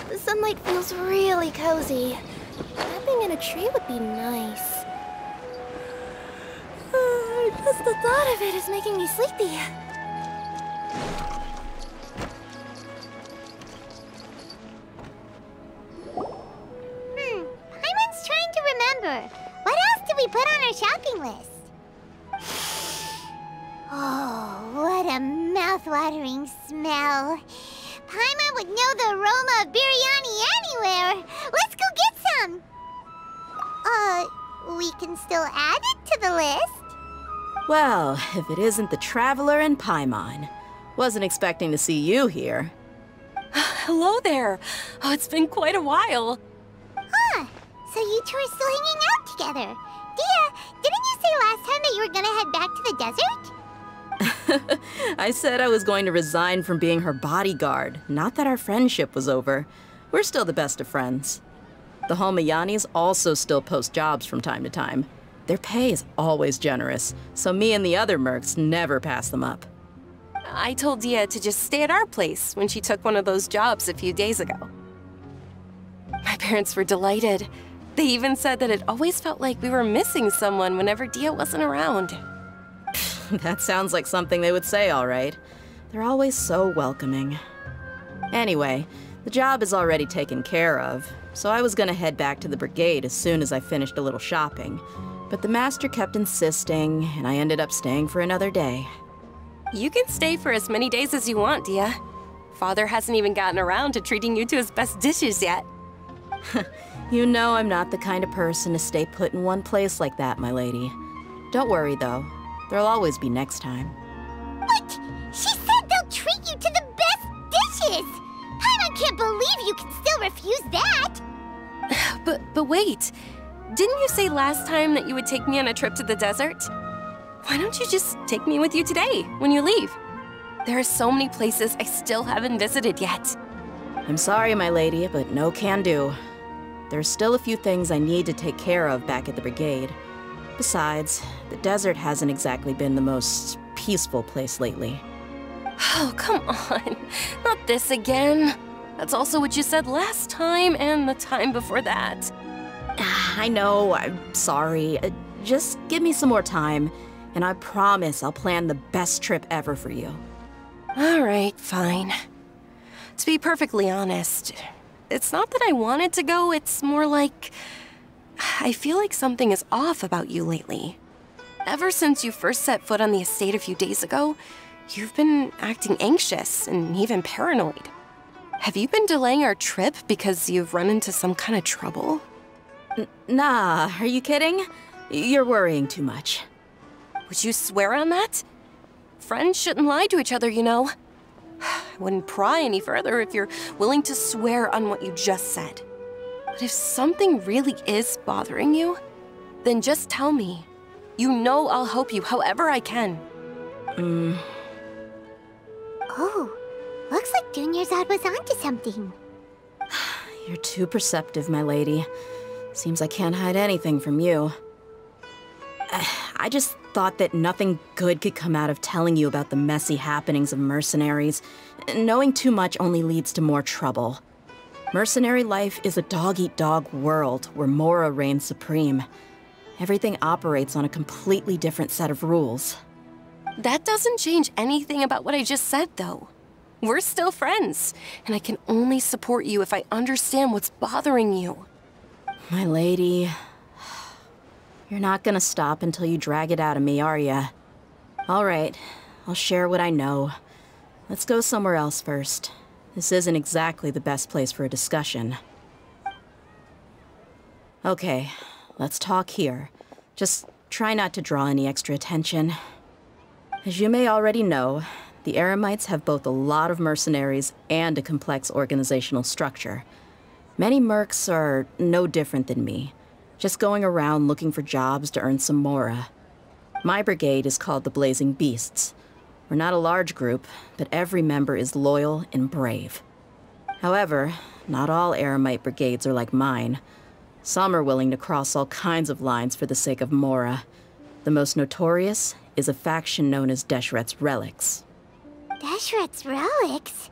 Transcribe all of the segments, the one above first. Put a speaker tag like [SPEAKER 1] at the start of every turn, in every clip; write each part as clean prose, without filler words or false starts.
[SPEAKER 1] The sunlight feels really cozy. Napping in a tree would be nice. Just the thought of it is making me sleepy.
[SPEAKER 2] Paimon's trying to remember. What else did we put on our shopping list? Oh, what a mouth-watering smell. Paimon would know the aroma of biryani anywhere. Let's go get some. We can still add it to the list.
[SPEAKER 3] Well, if it isn't the Traveler and Paimon. Wasn't expecting to see you here.
[SPEAKER 4] Hello there. Oh, it's been quite a while.
[SPEAKER 2] Huh. So you two are still hanging out together. Dehya, didn't you say last time that you were gonna head back to the desert?
[SPEAKER 3] I said I was going to resign from being her bodyguard, not that our friendship was over. We're still the best of friends. The Holmayanis also still post jobs from time to time. Their pay is always generous, so me and the other mercs never pass them up.
[SPEAKER 4] I told Dehya to just stay at our place when she took one of those jobs a few days ago. My parents were delighted. They even said that it always felt like we were missing someone whenever Dehya wasn't around.
[SPEAKER 3] That sounds like something they would say, all right. They're always so welcoming. Anyway, the job is already taken care of, so I was gonna head back to the brigade as soon as I finished a little shopping. But the master kept insisting, and I ended up staying for another day.
[SPEAKER 4] You can stay for as many days as you want, Dehya. Father hasn't even gotten around to treating you to his best dishes yet.
[SPEAKER 3] You know I'm not the kind of person to stay put in one place like that, my lady. Don't worry, though. There'll always be next time.
[SPEAKER 2] What? She said they'll treat you to the best dishes! Paimon can't believe you can still refuse that!
[SPEAKER 4] But wait. Didn't you say last time that you would take me on a trip to the desert? Why don't you just take me with you today, when you leave? There are so many places I still haven't visited yet.
[SPEAKER 3] I'm sorry, my lady, but no can do. There's still a few things I need to take care of back at the brigade. Besides, the desert hasn't exactly been the most peaceful place lately.
[SPEAKER 4] Oh, come on. Not this again. That's also what you said last time and the time before that.
[SPEAKER 3] I know, I'm sorry. Just give me some more time, and I promise I'll plan the best trip ever for you.
[SPEAKER 4] All right, fine. To be perfectly honest, it's not that I wanted to go, it's more like I feel like something is off about you lately. Ever since you first set foot on the estate a few days ago, you've been acting anxious and even paranoid. Have you been delaying our trip because you've run into some kind of trouble?
[SPEAKER 3] Nah, are you kidding? You're worrying too much.
[SPEAKER 4] Would you swear on that? Friends shouldn't lie to each other, you know. I wouldn't pry any further if you're willing to swear on what you just said. But if something really is bothering you, then just tell me. You know I'll help you however I can.
[SPEAKER 2] Oh, looks like Dunyarzad was onto something.
[SPEAKER 3] You're too perceptive, my lady. Seems I can't hide anything from you. I just thought that nothing good could come out of telling you about the messy happenings of mercenaries. Knowing too much only leads to more trouble. Mercenary life is a dog-eat-dog world where Mora reigns supreme. Everything operates on a completely different set of rules.
[SPEAKER 4] That doesn't change anything about what I just said, though. We're still friends, and I can only support you if I understand what's bothering you.
[SPEAKER 3] My lady, you're not gonna stop until you drag it out of me, are ya? All right, I'll share what I know. Let's go somewhere else first. This isn't exactly the best place for a discussion. Okay, let's talk here. Just try not to draw any extra attention. As you may already know, the Eremites have both a lot of mercenaries and a complex organizational structure. Many mercs are no different than me, just going around looking for jobs to earn some mora. My brigade is called the Blazing Beasts. We're not a large group, but every member is loyal and brave. However, not all Eremite brigades are like mine. Some are willing to cross all kinds of lines for the sake of mora. The most notorious is a faction known as Deshret's Relics.
[SPEAKER 2] Deshret's Relics?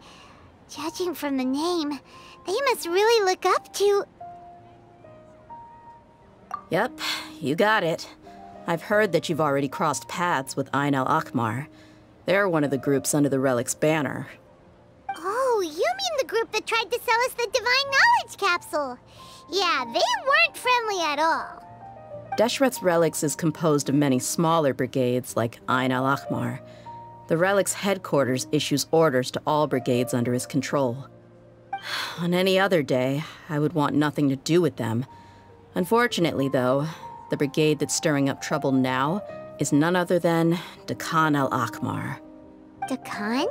[SPEAKER 2] Judging from the name, they must really look up to...
[SPEAKER 3] Yep, you got it. I've heard that you've already crossed paths with Ain al-Akmar. They're one of the groups under the Relic's banner.
[SPEAKER 2] Oh, you mean the group that tried to sell us the Divine Knowledge Capsule? Yeah, they weren't friendly at all.
[SPEAKER 3] Deshret's Relics is composed of many smaller brigades like Ain al-Akmar. The Relic's headquarters issues orders to all brigades under his control. On any other day, I would want nothing to do with them. Unfortunately, though, the brigade that's stirring up trouble now is none other than Dehya al-Akmar.
[SPEAKER 2] Dakan?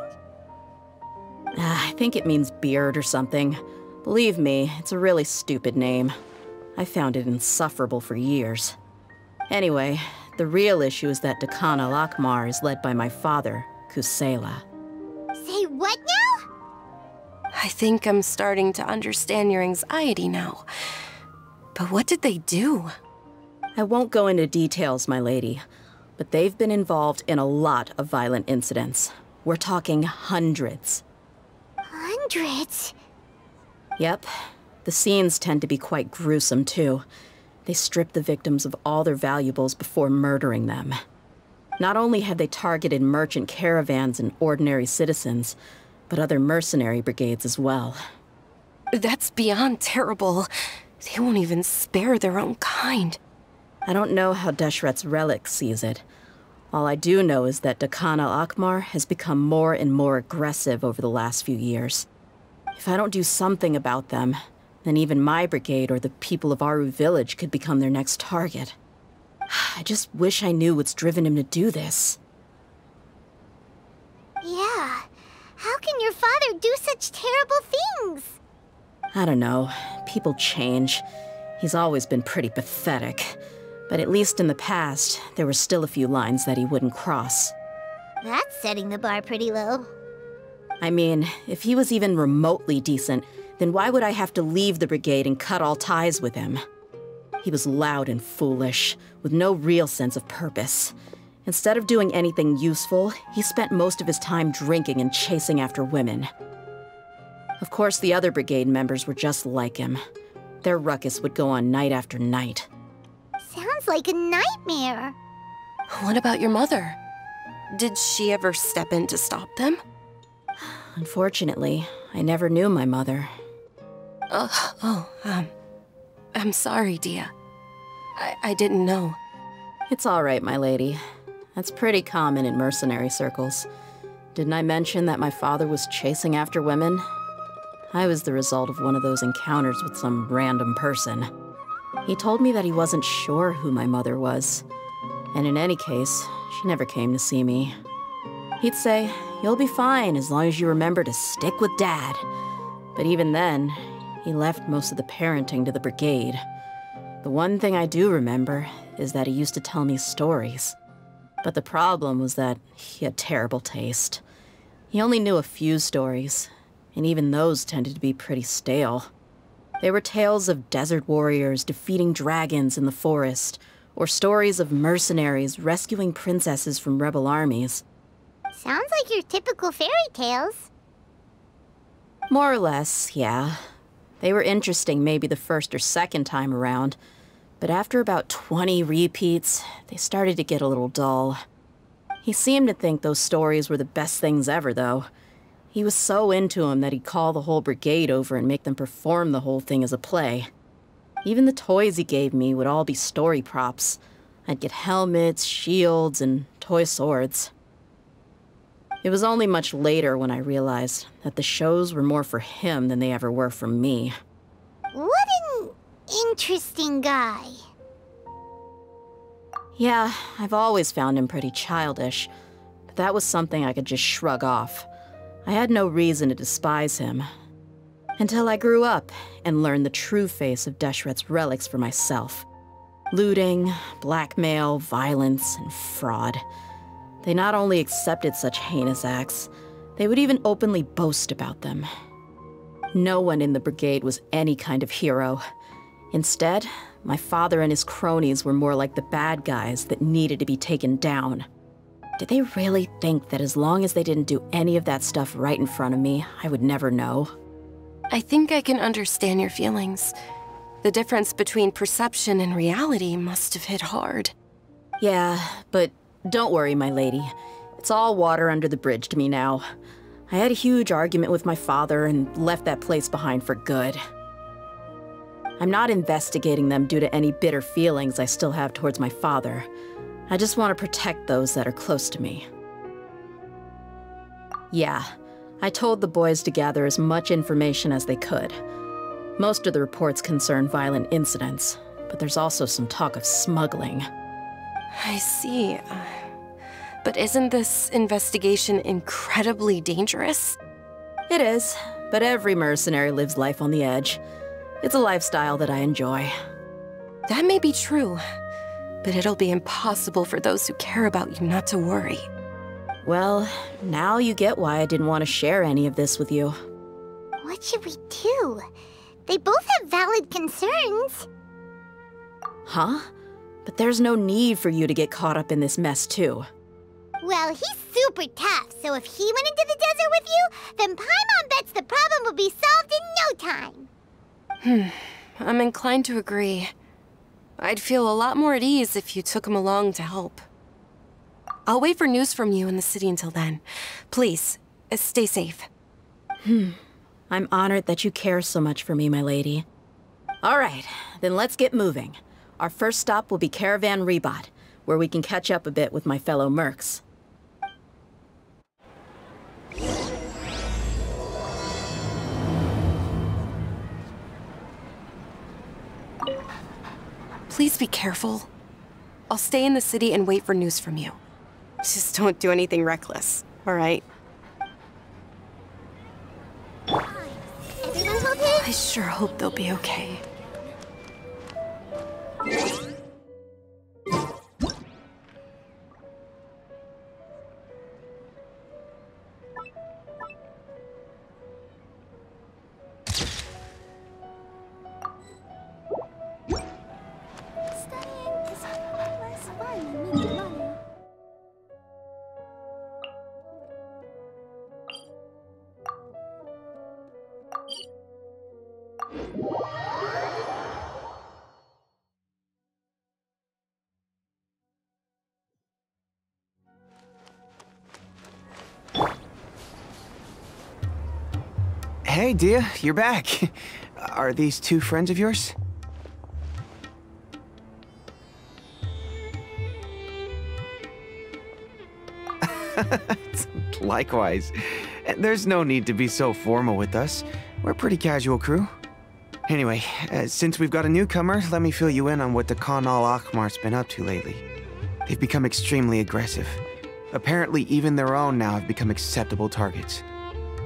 [SPEAKER 3] I think it means beard or something. Believe me, it's a really stupid name. I found it insufferable for years. Anyway, the real issue is that Dehya al-Akmar is led by my father, Kusela.
[SPEAKER 2] Say what now?
[SPEAKER 4] I think I'm starting to understand your anxiety now. But what did they do?
[SPEAKER 3] I won't go into details, my lady, but they've been involved in a lot of violent incidents. We're talking hundreds.
[SPEAKER 2] Hundreds?
[SPEAKER 3] Yep. The scenes tend to be quite gruesome, too. They strip the victims of all their valuables before murdering them. Not only have they targeted merchant caravans and ordinary citizens, but other mercenary brigades as well.
[SPEAKER 4] That's beyond terrible. They won't even spare their own kind.
[SPEAKER 3] I don't know how Deshret's Relic sees it. All I do know is that Dehya al-Akmar has become more and more aggressive over the last few years. If I don't do something about them, then even my brigade or the people of Aru village could become their next target. I just wish I knew what's driven him to do this.
[SPEAKER 2] Yeah. How can your father do such terrible things?
[SPEAKER 3] I don't know. People change. He's always been pretty pathetic. But at least in the past, there were still a few lines that he wouldn't cross.
[SPEAKER 2] That's setting the bar pretty low.
[SPEAKER 3] I mean, if he was even remotely decent, then why would I have to leave the brigade and cut all ties with him? He was loud and foolish, with no real sense of purpose. Instead of doing anything useful, he spent most of his time drinking and chasing after women. Of course, the other brigade members were just like him. Their ruckus would go on night after night.
[SPEAKER 2] Sounds like a nightmare.
[SPEAKER 4] What about your mother? Did she ever step in to stop them?
[SPEAKER 3] Unfortunately, I never knew my mother.
[SPEAKER 4] I'm sorry, Dehya. I didn't know.
[SPEAKER 3] It's all right, my lady. That's pretty common in mercenary circles. Didn't I mention that my father was chasing after women? I was the result of one of those encounters with some random person. He told me that he wasn't sure who my mother was. And in any case, she never came to see me. He'd say, "You'll be fine as long as you remember to stick with Dad." But even then, he left most of the parenting to the brigade. The one thing I do remember is that he used to tell me stories. But the problem was that he had terrible taste. He only knew a few stories, and even those tended to be pretty stale. They were tales of desert warriors defeating dragons in the forest, or stories of mercenaries rescuing princesses from rebel armies.
[SPEAKER 2] Sounds like your typical fairy tales.
[SPEAKER 3] More or less, yeah. They were interesting maybe the first or second time around, but after about 20 repeats, they started to get a little dull. He seemed to think those stories were the best things ever, though. He was so into them that he'd call the whole brigade over and make them perform the whole thing as a play. Even the toys he gave me would all be story props. I'd get helmets, shields, and toy swords. It was only much later when I realized that the shows were more for him than they ever were for me.
[SPEAKER 2] What an interesting guy.
[SPEAKER 3] Yeah, I've always found him pretty childish, but that was something I could just shrug off. I had no reason to despise him. Until I grew up and learned the true face of Deshret's relics for myself. Looting, blackmail, violence, and fraud. They not only accepted such heinous acts, they would even openly boast about them. No one in the brigade was any kind of hero. Instead, my father and his cronies were more like the bad guys that needed to be taken down. Did they really think that as long as they didn't do any of that stuff right in front of me, I would never know?
[SPEAKER 4] I think I can understand your feelings. The difference between perception and reality must have hit hard.
[SPEAKER 3] Yeah, but don't worry, my lady. It's all water under the bridge to me now. I had a huge argument with my father and left that place behind for good. I'm not investigating them due to any bitter feelings I still have towards my father. I just want to protect those that are close to me. Yeah, I told the boys to gather as much information as they could. Most of the reports concern violent incidents, but there's also some talk of smuggling.
[SPEAKER 4] I see. But isn't this investigation incredibly dangerous?
[SPEAKER 3] It is, but every mercenary lives life on the edge. It's a lifestyle that I enjoy.
[SPEAKER 4] That may be true, but it'll be impossible for those who care about you not to worry.
[SPEAKER 3] Well, now you get why I didn't want to share any of this with you.
[SPEAKER 2] What should we do? They both have valid concerns.
[SPEAKER 3] Huh? But there's no need for you to get caught up in this mess, too.
[SPEAKER 2] Well, he's super tough, so if he went into the desert with you, then Paimon bets the problem will be solved in no time.
[SPEAKER 4] I'm inclined to agree. I'd feel a lot more at ease if you took him along to help. I'll wait for news from you in the city until then. Please, stay safe.
[SPEAKER 3] I'm honored that you care so much for me, my lady. All right, then let's get moving. Our first stop will be Caravan Rebot, where we can catch up a bit with my fellow mercs.
[SPEAKER 4] Please be careful. I'll stay in the city and wait for news from you. Just don't do anything reckless, all right?
[SPEAKER 2] Everyone's okay?
[SPEAKER 4] I sure hope they'll be okay.
[SPEAKER 5] Hey, Dehya, you're back. Are these two friends of yours? Likewise. There's no need to be so formal with us. We're a pretty casual crew. Anyway, since we've got a newcomer, let me fill you in on what the Khan al-Ahmar's been up to lately. They've become extremely aggressive. Apparently, even their own now have become acceptable targets.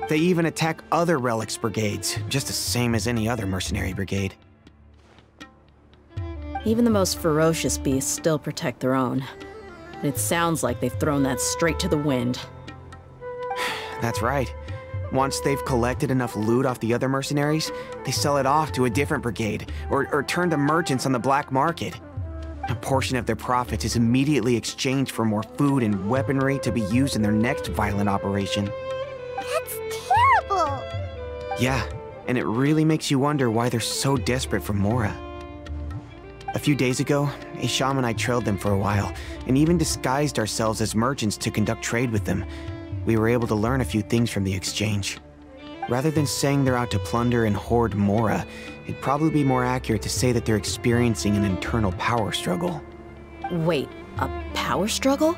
[SPEAKER 5] They even attack other relics brigades, just the same as any other mercenary brigade.
[SPEAKER 3] Even the most ferocious beasts still protect their own. But it sounds like they've thrown that straight to the wind.
[SPEAKER 5] That's right. Once they've collected enough loot off the other mercenaries, they sell it off to a different brigade, or turn to merchants on the black market. A portion of their profits is immediately exchanged for more food and weaponry to be used in their next violent operation.
[SPEAKER 2] That's terrible!
[SPEAKER 5] Yeah, and it really makes you wonder why they're so desperate for Mora. A few days ago, Isham and I trailed them for a while, and even disguised ourselves as merchants to conduct trade with them. We were able to learn a few things from the exchange. Rather than saying they're out to plunder and hoard Mora, it'd probably be more accurate to say that they're experiencing an internal power struggle.
[SPEAKER 3] Wait, a power struggle?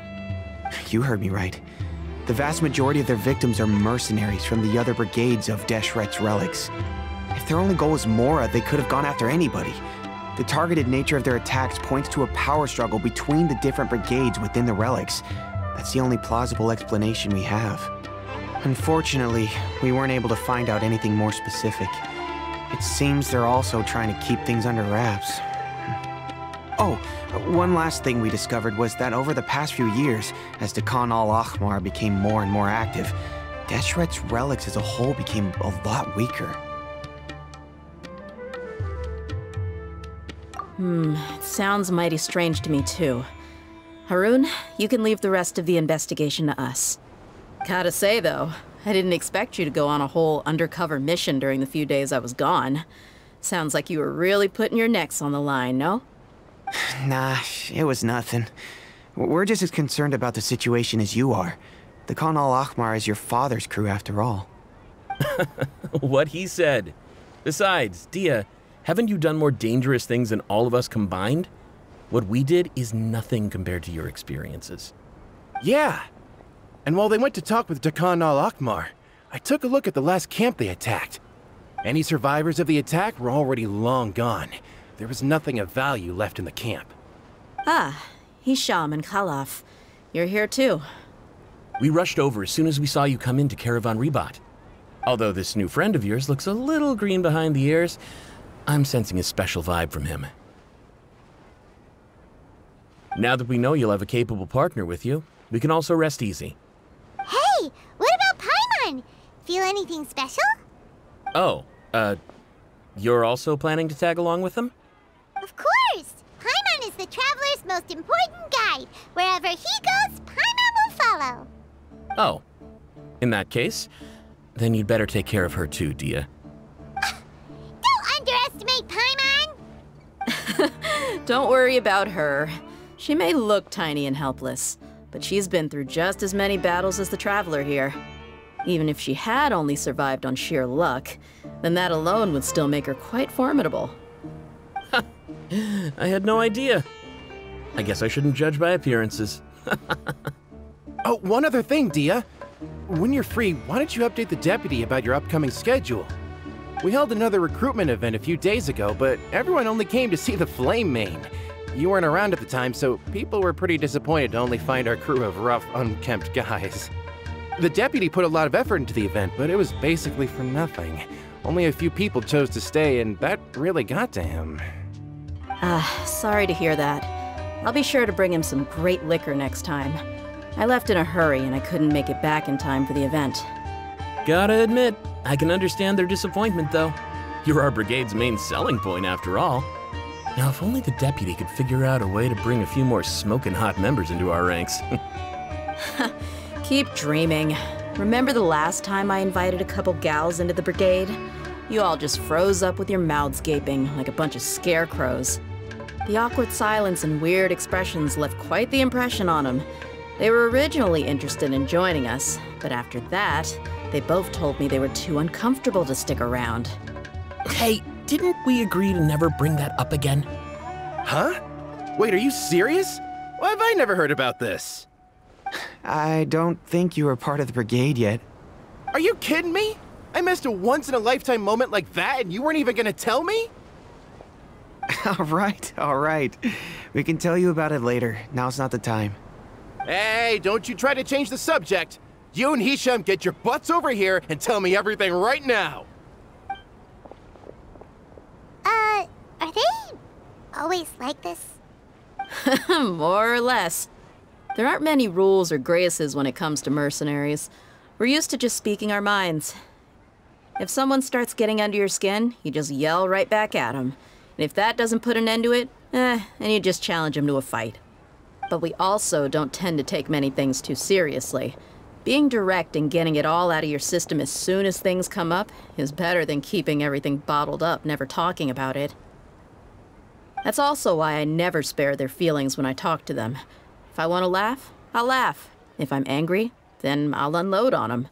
[SPEAKER 5] You heard me right. The vast majority of their victims are mercenaries from the other brigades of Deshret's relics. If their only goal was Mora, they could have gone after anybody. The targeted nature of their attacks points to a power struggle between the different brigades within the relics. That's the only plausible explanation we have. Unfortunately, we weren't able to find out anything more specific. It seems they're also trying to keep things under wraps. Oh, one last thing we discovered was that over the past few years, as Dakan al-Ahmar became more and more active, Deshret's relics as a whole became a lot weaker.
[SPEAKER 3] It sounds mighty strange to me too. Harun, you can leave the rest of the investigation to us. Gotta say though, I didn't expect you to go on a whole undercover mission during the few days I was gone. Sounds like you were really putting your necks on the line, no?
[SPEAKER 5] Nah, it was nothing. We're just as concerned about the situation as you are. The Khan al-Ahmar is your father's crew after all.
[SPEAKER 6] What he said. Besides, Dehya, haven't you done more dangerous things than all of us combined? What we did is nothing compared to your experiences.
[SPEAKER 7] Yeah. And while they went to talk with Dakan al-Ahmar, I took a look at the last camp they attacked. Any survivors of the attack were already long gone. There was nothing of value left in the camp.
[SPEAKER 3] Ah, Hisham and Khalaf. You're here too.
[SPEAKER 6] We rushed over as soon as we saw you come into Caravan Ribat. Although this new friend of yours looks a little green behind the ears, I'm sensing a special vibe from him. Now that we know you'll have a capable partner with you, we can also rest easy.
[SPEAKER 2] Hey, what about Paimon? Feel anything special?
[SPEAKER 6] Oh, you're also planning to tag along with them?
[SPEAKER 2] Of course! Paimon is the traveler's most important guide. Wherever he goes, Paimon will follow.
[SPEAKER 6] Oh. In that case, then you'd better take care of her too, Dehya.
[SPEAKER 2] Don't underestimate Paimon!
[SPEAKER 3] Don't worry about her. She may look tiny and helpless, but she's been through just as many battles as the traveler here. Even if she had only survived on sheer luck, then that alone would still make her quite formidable.
[SPEAKER 6] I had no idea. I guess I shouldn't judge by appearances.
[SPEAKER 7] Oh, one other thing, Dehya. When you're free, why don't you update the deputy about your upcoming schedule? We held another recruitment event a few days ago, but everyone only came to see the Flame Main. You weren't around at the time, so people were pretty disappointed to only find our crew of rough, unkempt guys. The deputy put a lot of effort into the event, but it was basically for nothing. Only a few people chose to stay, and that really got to him.
[SPEAKER 3] Sorry to hear that. I'll be sure to bring him some great liquor next time. I left in a hurry and I couldn't make it back in time for the event.
[SPEAKER 6] Gotta admit, I can understand their disappointment though. You're our brigade's main selling point after all. Now if only the deputy could figure out a way to bring a few more smoking hot members into our ranks.
[SPEAKER 3] Keep dreaming. Remember the last time I invited a couple gals into the brigade? You all just froze up with your mouths gaping like a bunch of scarecrows. The awkward silence and weird expressions left quite the impression on them. They were originally interested in joining us, but after that, they both told me they were too uncomfortable to stick around.
[SPEAKER 6] Hey, didn't we agree to never bring that up again?
[SPEAKER 7] Huh? Wait, are you serious? Why have I never heard about this?
[SPEAKER 5] I don't think you were part of the brigade yet.
[SPEAKER 7] Are you kidding me? I missed a once-in-a-lifetime moment like that and you weren't even gonna tell me?
[SPEAKER 5] All right. We can tell you about it later. Now's not the time.
[SPEAKER 7] Hey, don't you try to change the subject. You and Hisham get your butts over here and tell me everything right now.
[SPEAKER 2] Are they always like this?
[SPEAKER 3] More or less. There aren't many rules or graces when it comes to mercenaries. We're used to just speaking our minds. If someone starts getting under your skin, you just yell right back at them. And if that doesn't put an end to it, then you just challenge them to a fight. But we also don't tend to take many things too seriously. Being direct and getting it all out of your system as soon as things come up is better than keeping everything bottled up, never talking about it. That's also why I never spare their feelings when I talk to them. If I want to laugh, I'll laugh. If I'm angry, then I'll unload on them.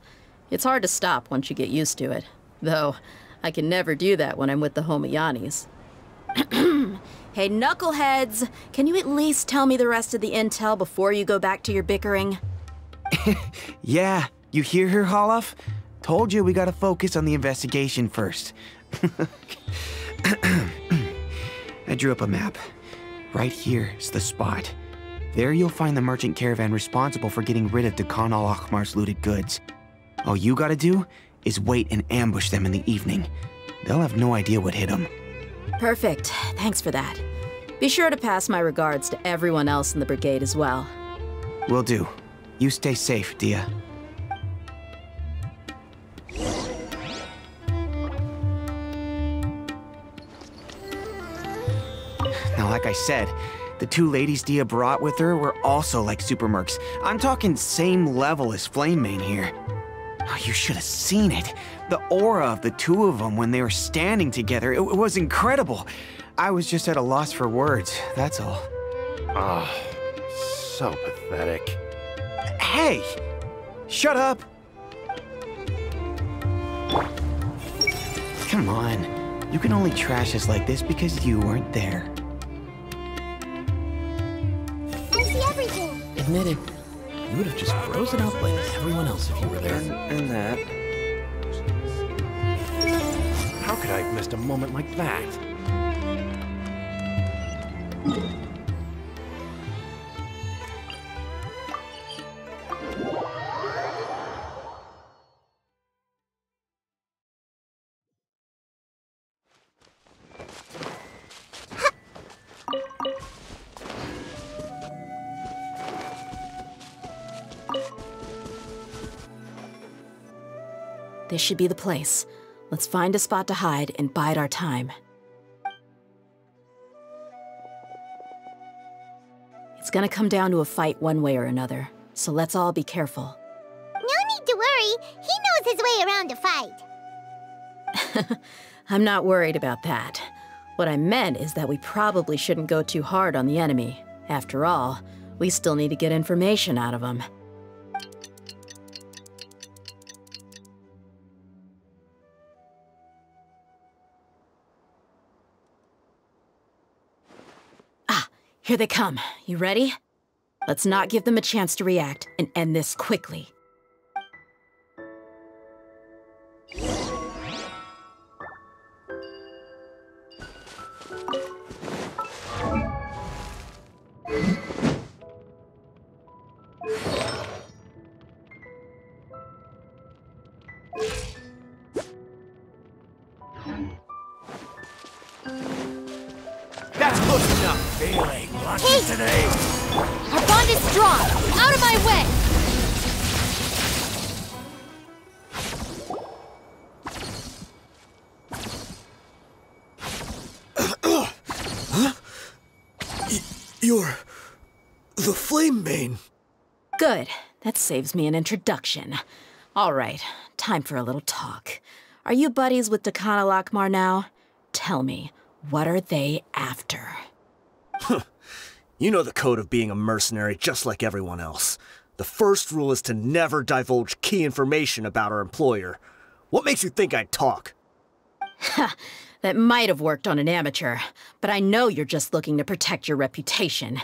[SPEAKER 3] It's hard to stop once you get used to it. Though, I can never do that when I'm with the Homiyanis. Hey, knuckleheads! Can you at least tell me the rest of the intel before you go back to your bickering?
[SPEAKER 5] Yeah, you hear her, Khalaf? Told you we gotta focus on the investigation first. I drew up a map. Right here is the spot. There you'll find the merchant caravan responsible for getting rid of Dakan al-Ahmar's looted goods. All you gotta do is wait and ambush them in the evening. They'll have no idea what hit them.
[SPEAKER 3] Perfect. Thanks for that. Be sure to pass my regards to everyone else in the brigade as well.
[SPEAKER 5] Will do. You stay safe, Dehya. Now, like I said, the two ladies Dehya brought with her were also like super mercs. I'm talking same level as Flame Main here. Oh, you should have seen it. The aura of the two of them when they were standing together, it was incredible. I was just at a loss for words, that's all.
[SPEAKER 7] Ah, so pathetic.
[SPEAKER 5] Hey! Shut up! Come on. You can only trash us like this because you weren't there.
[SPEAKER 2] I see everything.
[SPEAKER 6] Admit it, you would have just frozen up like everyone else if you were there.
[SPEAKER 5] And that.
[SPEAKER 7] How could I have missed a moment like that?
[SPEAKER 3] This should be the place. Let's find a spot to hide and bide our time. It's gonna come down to a fight one way or another, so let's all be careful.
[SPEAKER 2] No need to worry. He knows his way around a fight.
[SPEAKER 3] I'm not worried about that. What I meant is that we probably shouldn't go too hard on the enemy. After all, we still need to get information out of them. Here they come. You ready? Let's not give them a chance to react and end this quickly.
[SPEAKER 7] That's close enough. Feeling lucky today.
[SPEAKER 8] Our bond is strong! Out of my way!
[SPEAKER 9] You're the Flame Main.
[SPEAKER 3] Good. That saves me an introduction. All right, time for a little talk. Are you buddies with Dakana Lakmar now? Tell me, what are they after?
[SPEAKER 9] You know the code of being a mercenary just like everyone else. The first rule is to never divulge key information about our employer. What makes you think I'd talk?
[SPEAKER 3] Ha! That might have worked on an amateur, but I know you're just looking to protect your reputation.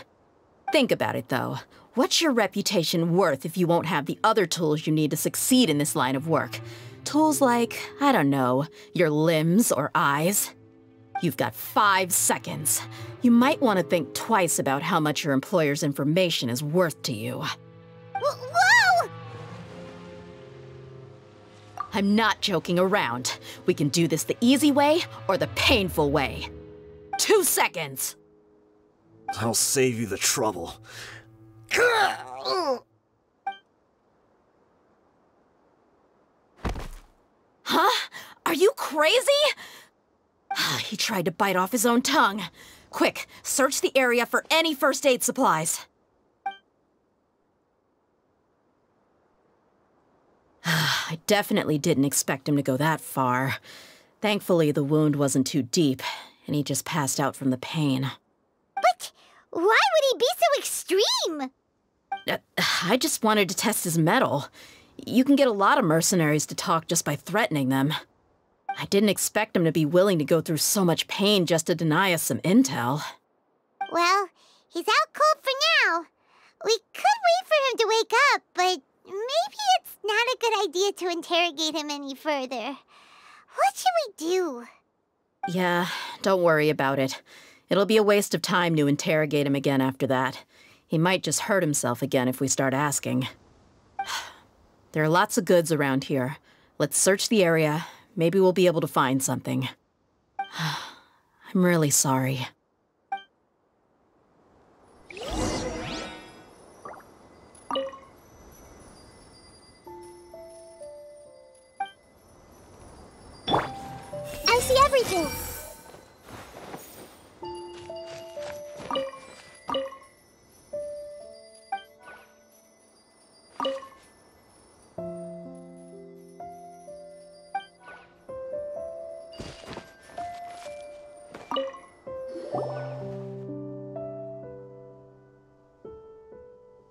[SPEAKER 3] Think about it, though. What's your reputation worth if you won't have the other tools you need to succeed in this line of work? Tools like, I don't know, your limbs or eyes? You've got 5 seconds. You might want to think twice about how much your employer's information is worth to you.
[SPEAKER 2] Whoa!
[SPEAKER 3] I'm not joking around. We can do this the easy way or the painful way. 2 seconds!
[SPEAKER 9] I'll save you the trouble.
[SPEAKER 3] Huh? Are you crazy? He tried to bite off his own tongue. Quick, search the area for any first aid supplies. I definitely didn't expect him to go that far. Thankfully, the wound wasn't too deep, and he just passed out from the pain.
[SPEAKER 2] But why would he be so extreme?
[SPEAKER 3] I just wanted to test his mettle. You can get a lot of mercenaries to talk just by threatening them. I didn't expect him to be willing to go through so much pain just to deny us some intel.
[SPEAKER 2] Well, he's out cold for now. We could wait for him to wake up, but maybe it's not a good idea to interrogate him any further. What should we do?
[SPEAKER 3] Yeah, don't worry about it. It'll be a waste of time to interrogate him again after that. He might just hurt himself again if we start asking. There are lots of goods around here. Let's search the area. Maybe we'll be able to find something. I'm really sorry.
[SPEAKER 2] I see everything.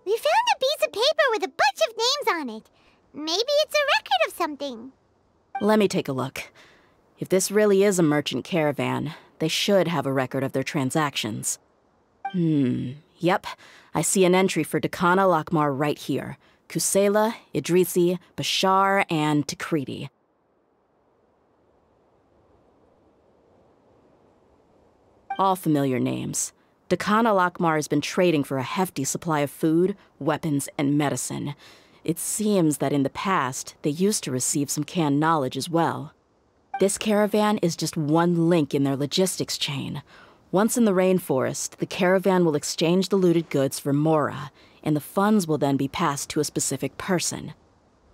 [SPEAKER 2] We found a piece of paper with a bunch of names on it. Maybe it's a record of something.
[SPEAKER 3] Let me take a look. If this really is a merchant caravan, they should have a record of their transactions. Yep. I see an entry for Dakana Lakmar right here. Kusela, Idrisi, Bashar, and Takriti. All familiar names. Dakana Lakmar has been trading for a hefty supply of food, weapons, and medicine. It seems that in the past, they used to receive some canned knowledge as well. This caravan is just one link in their logistics chain. Once in the rainforest, the caravan will exchange the looted goods for Mora, and the funds will then be passed to a specific person.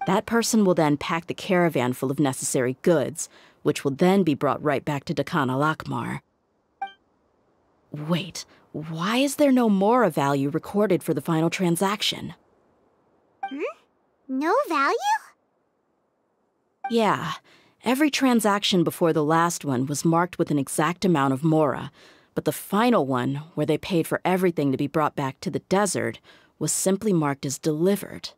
[SPEAKER 3] That person will then pack the caravan full of necessary goods, which will then be brought right back to Dakana Lakmar. Wait, why is there no Mora value recorded for the final transaction?
[SPEAKER 2] No value?
[SPEAKER 3] Yeah, every transaction before the last one was marked with an exact amount of Mora, but the final one, where they paid for everything to be brought back to the desert, was simply marked as delivered.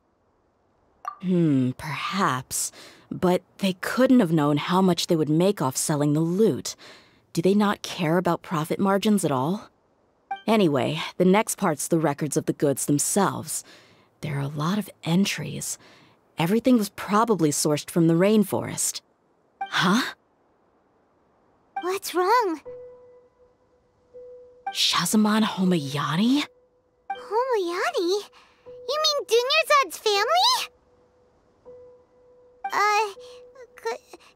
[SPEAKER 3] Perhaps, but they couldn't have known how much they would make off selling the loot. Do they not care about profit margins at all? Anyway, the next part's the records of the goods themselves. There are a lot of entries. Everything was probably sourced from the rainforest. Huh?
[SPEAKER 2] What's wrong?
[SPEAKER 3] Shahzaman Homayani?
[SPEAKER 2] Homayani? You mean Dunyarzad's family?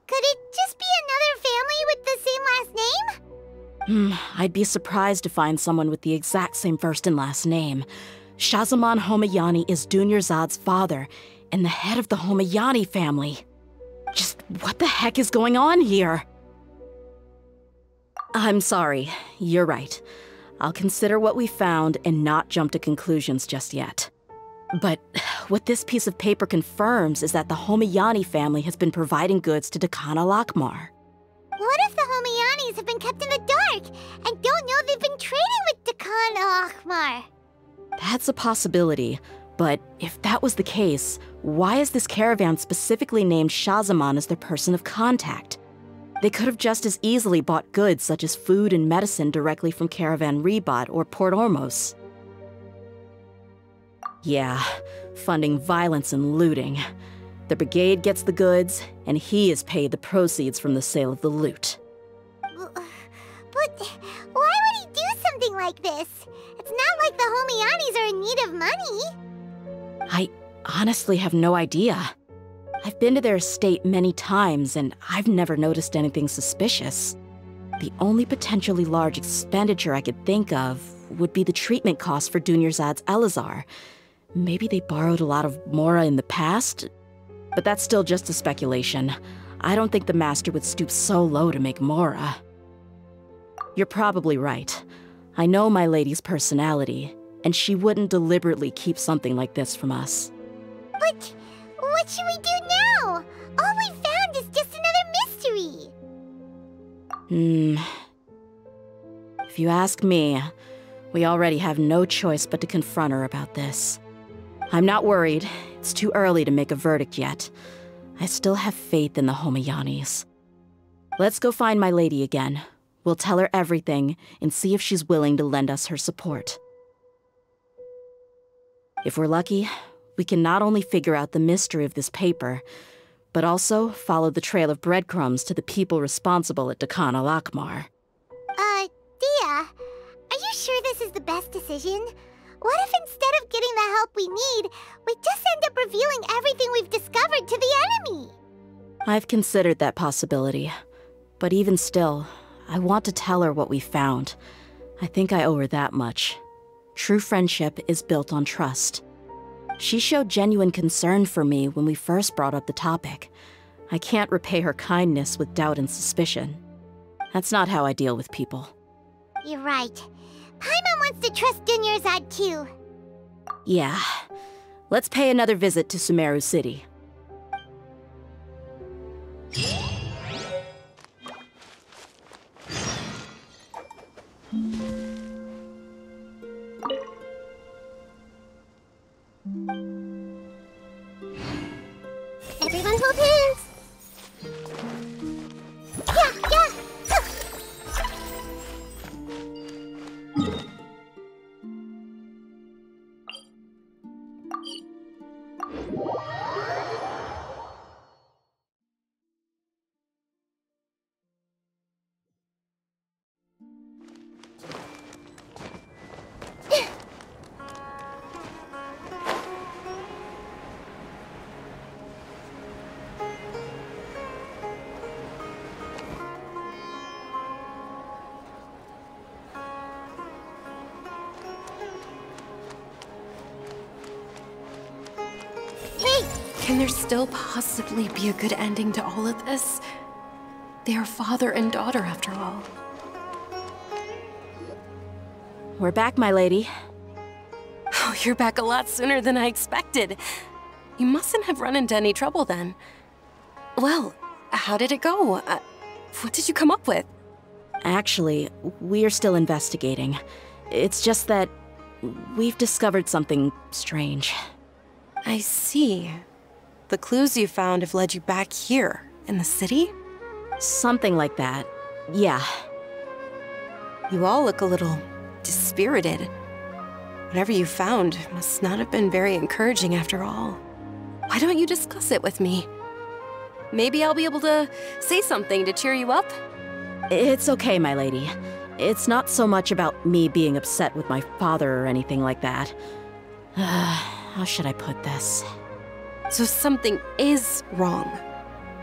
[SPEAKER 2] Could it just be another family with the same last name?
[SPEAKER 3] I'd be surprised to find someone with the exact same first and last name. Shahzaman Homayani is Dunyarzad's father, and the head of the Homayani family. Just what the heck is going on here? I'm sorry, you're right. I'll consider what we found and not jump to conclusions just yet. But what this piece of paper confirms is that the Homayani family has been providing goods to Dakana Lakmar.
[SPEAKER 2] What if the Homayanis have been kept in the dark and don't know they've been trading with Dakana Lakmar?
[SPEAKER 3] That's a possibility, but if that was the case, why is this caravan specifically named Shahzaman as their person of contact? They could have just as easily bought goods such as food and medicine directly from Caravan Ribat or Port Ormos. Yeah, funding violence and looting. The brigade gets the goods, and he is paid the proceeds from the sale of the loot.
[SPEAKER 2] But why would he do something like this? It's not like the Homayanis are in need of money.
[SPEAKER 3] I honestly have no idea. I've been to their estate many times, and I've never noticed anything suspicious. The only potentially large expenditure I could think of would be the treatment costs for Dunyarzad's Elazar. Maybe they borrowed a lot of Mora in the past? But that's still just a speculation. I don't think the Master would stoop so low to make Mora. You're probably right. I know my lady's personality, and she wouldn't deliberately keep something like this from us.
[SPEAKER 2] But what should we do now? All we found is just another mystery.
[SPEAKER 3] If you ask me, we already have no choice but to confront her about this. I'm not worried. It's too early to make a verdict yet. I still have faith in the Homayanis. Let's go find my lady again. We'll tell her everything and see if she's willing to lend us her support. If we're lucky, we can not only figure out the mystery of this paper, but also follow the trail of breadcrumbs to the people responsible at Dakana Lakmar.
[SPEAKER 2] Dehya, are you sure this is the best decision? What if instead of getting the help we need, we just end up revealing everything we've discovered to the enemy?
[SPEAKER 3] I've considered that possibility. But even still, I want to tell her what we found. I think I owe her that much. True friendship is built on trust. She showed genuine concern for me when we first brought up the topic. I can't repay her kindness with doubt and suspicion. That's not how I deal with people.
[SPEAKER 2] You're right. Paimon wants to trust Dunyarzad too.
[SPEAKER 3] Yeah. Let's pay another visit to Sumeru City.
[SPEAKER 2] Everyone hold hands. Yeah.
[SPEAKER 4] Can there still possibly be a good ending to all of this? They are father and daughter, after all.
[SPEAKER 3] We're back, my lady.
[SPEAKER 4] Oh, you're back a lot sooner than I expected. You mustn't have run into any trouble then. Well, how did it go? What did you come up with?
[SPEAKER 3] Actually, we are still investigating. It's just that we've discovered something strange.
[SPEAKER 4] I see. The clues you found have led you back here, in the city?
[SPEAKER 3] Something like that, yeah.
[SPEAKER 4] You all look a little dispirited. Whatever you found must not have been very encouraging after all. Why don't you discuss it with me? Maybe I'll be able to say something to cheer you up?
[SPEAKER 3] It's okay, my lady. It's not so much about me being upset with my father or anything like that. How should I put this?
[SPEAKER 4] So something is wrong.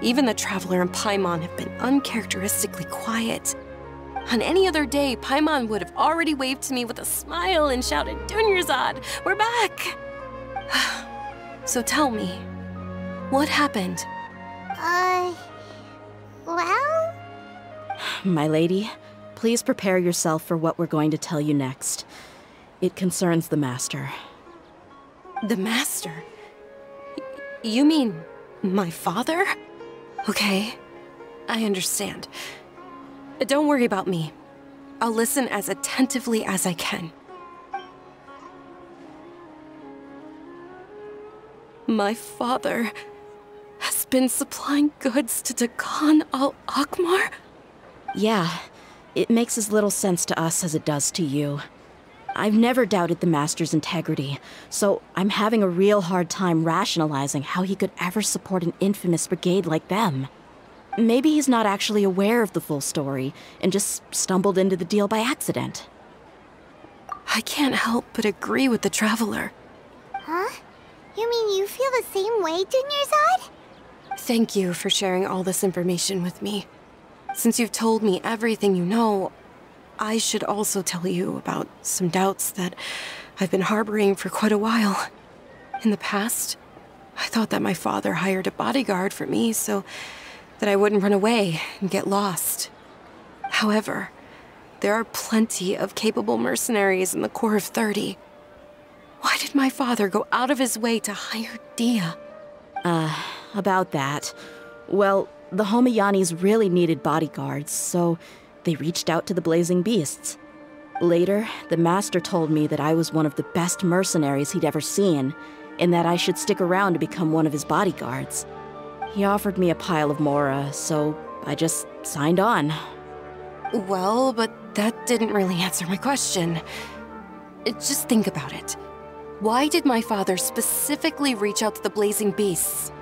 [SPEAKER 4] Even the Traveler and Paimon have been uncharacteristically quiet. On any other day, Paimon would have already waved to me with a smile and shouted, "Dunyarzad, we're back!" So tell me, what happened?
[SPEAKER 2] Well?
[SPEAKER 3] My lady, please prepare yourself for what we're going to tell you next. It concerns the Master.
[SPEAKER 4] The Master? You mean my father? Okay, I understand. Don't worry about me. I'll listen as attentively as I can. My father has been supplying goods to Dakan al-Akmar?
[SPEAKER 3] Yeah, it makes as little sense to us as it does to you. I've never doubted the Master's integrity, so I'm having a real hard time rationalizing how he could ever support an infamous brigade like them. Maybe he's not actually aware of the full story and just stumbled into the deal by accident.
[SPEAKER 4] I can't help but agree with the Traveler.
[SPEAKER 2] Huh? You mean you feel the same way, Dunyarzad?
[SPEAKER 4] Thank you for sharing all this information with me. Since you've told me everything you know, I should also tell you about some doubts that I've been harboring for quite a while. In the past, I thought that my father hired a bodyguard for me so that I wouldn't run away and get lost. However, there are plenty of capable mercenaries in the Corps of 30. Why did my father go out of his way to hire Dehya?
[SPEAKER 3] About that. Well, the Homayanis really needed bodyguards, so they reached out to the Blazing Beasts. Later, the Master told me that I was one of the best mercenaries he'd ever seen, and that I should stick around to become one of his bodyguards. He offered me a pile of mora, so I just signed on.
[SPEAKER 4] Well, but that didn't really answer my question. Just think about it. Why did my father specifically reach out to the Blazing Beasts?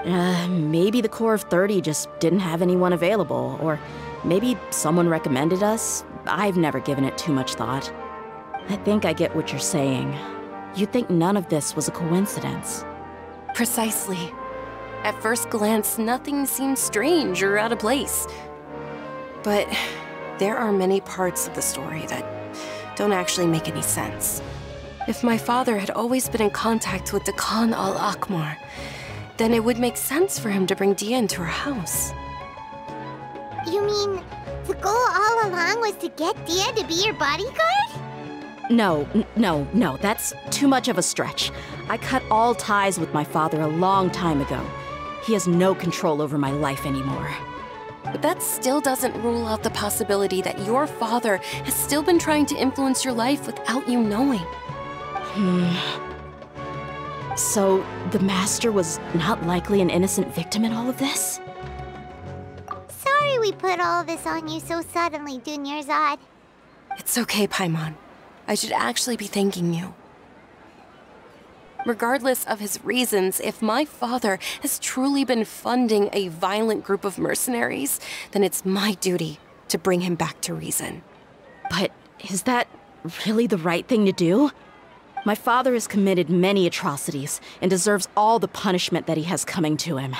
[SPEAKER 3] Maybe the Corps of 30 just didn't have anyone available, or maybe someone recommended us. I've never given it too much thought. I think I get what you're saying. You think none of this was a coincidence.
[SPEAKER 4] Precisely. At first glance, nothing seems strange or out of place. But there are many parts of the story that don't actually make any sense. If my father had always been in contact with the Khan al-Akmar, then it would make sense for him to bring Dehya into her house.
[SPEAKER 2] You mean the goal all along was to get Dehya to be your bodyguard?
[SPEAKER 3] No, that's too much of a stretch. I cut all ties with my father a long time ago. He has no control over my life anymore.
[SPEAKER 4] But that still doesn't rule out the possibility that your father has still been trying to influence your life without you knowing.
[SPEAKER 3] So, the Master was not likely an innocent victim in all of this?
[SPEAKER 2] Sorry we put all this on you so suddenly, Dunyarzad.
[SPEAKER 4] It's okay, Paimon. I should actually be thanking you. Regardless of his reasons, if my father has truly been funding a violent group of mercenaries, then it's my duty to bring him back to reason.
[SPEAKER 3] But is that really the right thing to do? My father has committed many atrocities and deserves all the punishment that he has coming to him.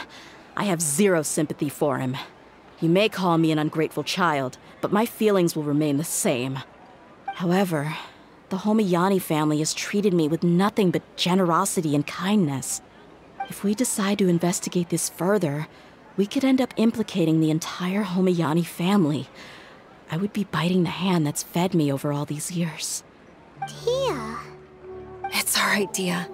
[SPEAKER 3] I have zero sympathy for him. You may call me an ungrateful child, but my feelings will remain the same. However, the Homayani family has treated me with nothing but generosity and kindness. If we decide to investigate this further, we could end up implicating the entire Homayani family. I would be biting the hand that's fed me over all these years.
[SPEAKER 2] Dehya.
[SPEAKER 4] It's all right, Dehya.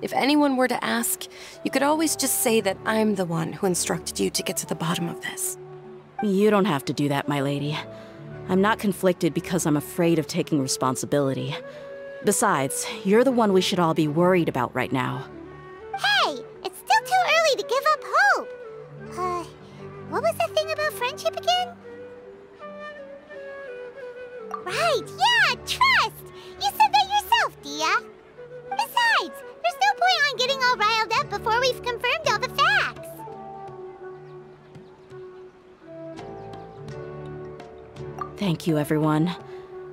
[SPEAKER 4] If anyone were to ask, you could always just say that I'm the one who instructed you to get to the bottom of this.
[SPEAKER 3] You don't have to do that, my lady. I'm not conflicted because I'm afraid of taking responsibility. Besides, you're the one we should all be worried about right now.
[SPEAKER 2] Hey, it's still too early to give up hope. What was the thing about friendship again? Right, yeah, trust! You said that yourself, Dehya. Besides, there's no point on getting all riled up before we've confirmed all the facts.
[SPEAKER 3] Thank you, everyone.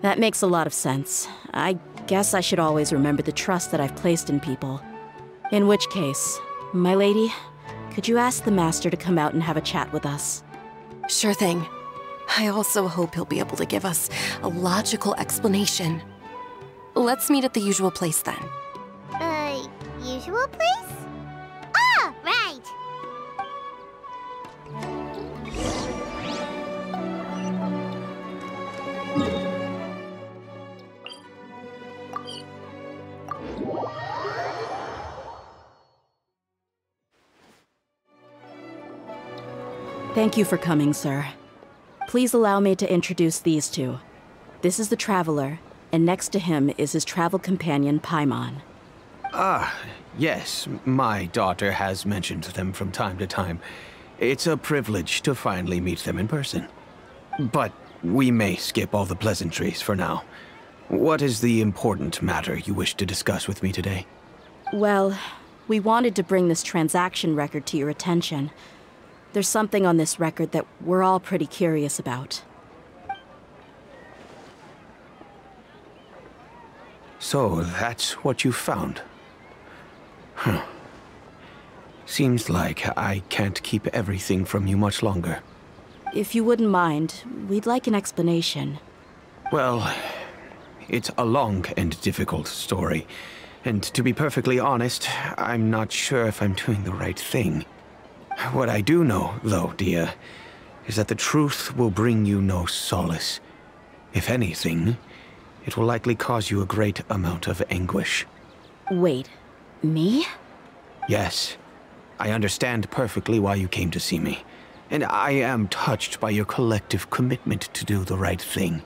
[SPEAKER 3] That makes a lot of sense. I guess I should always remember the trust that I've placed in people. In which case, my lady, could you ask the Master to come out and have a chat with us?
[SPEAKER 4] Sure thing. I also hope he'll be able to give us a logical explanation. Let's meet at the usual place then.
[SPEAKER 2] Usual place? Ah, right!
[SPEAKER 3] Thank you for coming, sir. Please allow me to introduce these two. This is the Traveler, and next to him is his travel companion, Paimon.
[SPEAKER 5] Ah, yes, my daughter has mentioned them from time to time. It's a privilege to finally meet them in person. But we may skip all the pleasantries for now. What is the important matter you wish to discuss with me today?
[SPEAKER 3] Well, we wanted to bring this transaction record to your attention. There's something on this record that we're all pretty curious about.
[SPEAKER 5] So, that's what you found? Huh. Seems like I can't keep everything from you much longer.
[SPEAKER 3] If you wouldn't mind, we'd like an explanation.
[SPEAKER 5] Well, it's a long and difficult story. And to be perfectly honest, I'm not sure if I'm doing the right thing. What I do know, though, Dehya, is that the truth will bring you no solace. If anything, it will likely cause you a great amount of anguish.
[SPEAKER 3] Wait, me?
[SPEAKER 5] Yes. I understand perfectly why you came to see me. And I am touched by your collective commitment to do the right thing.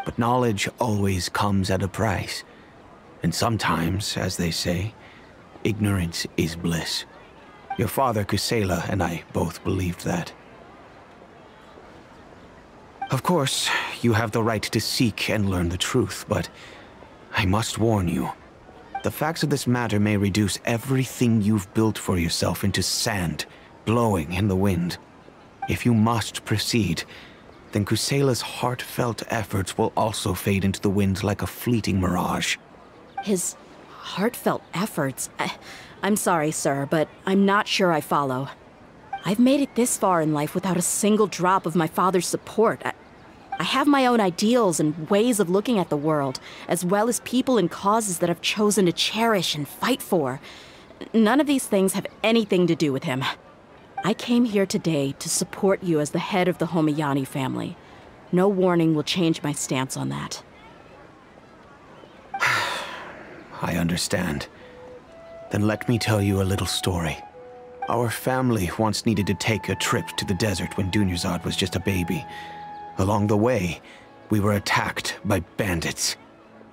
[SPEAKER 5] But knowledge always comes at a price. And sometimes, as they say, ignorance is bliss. Your father, Kusela, and I both believed that. Of course, you have the right to seek and learn the truth, but I must warn you. The facts of this matter may reduce everything you've built for yourself into sand, blowing in the wind. If you must proceed, then Kusela's heartfelt efforts will also fade into the wind like a fleeting mirage.
[SPEAKER 3] His heartfelt efforts? I'm sorry, sir, but I'm not sure I follow. I've made it this far in life without a single drop of my father's support. I have my own ideals and ways of looking at the world, as well as people and causes that I've chosen to cherish and fight for. None of these things have anything to do with him. I came here today to support you as the head of the Homiyani family. No warning will change my stance on that.
[SPEAKER 5] I understand. Then let me tell you a little story. Our family once needed to take a trip to the desert when Dunyarzad was just a baby. Along the way, we were attacked by bandits.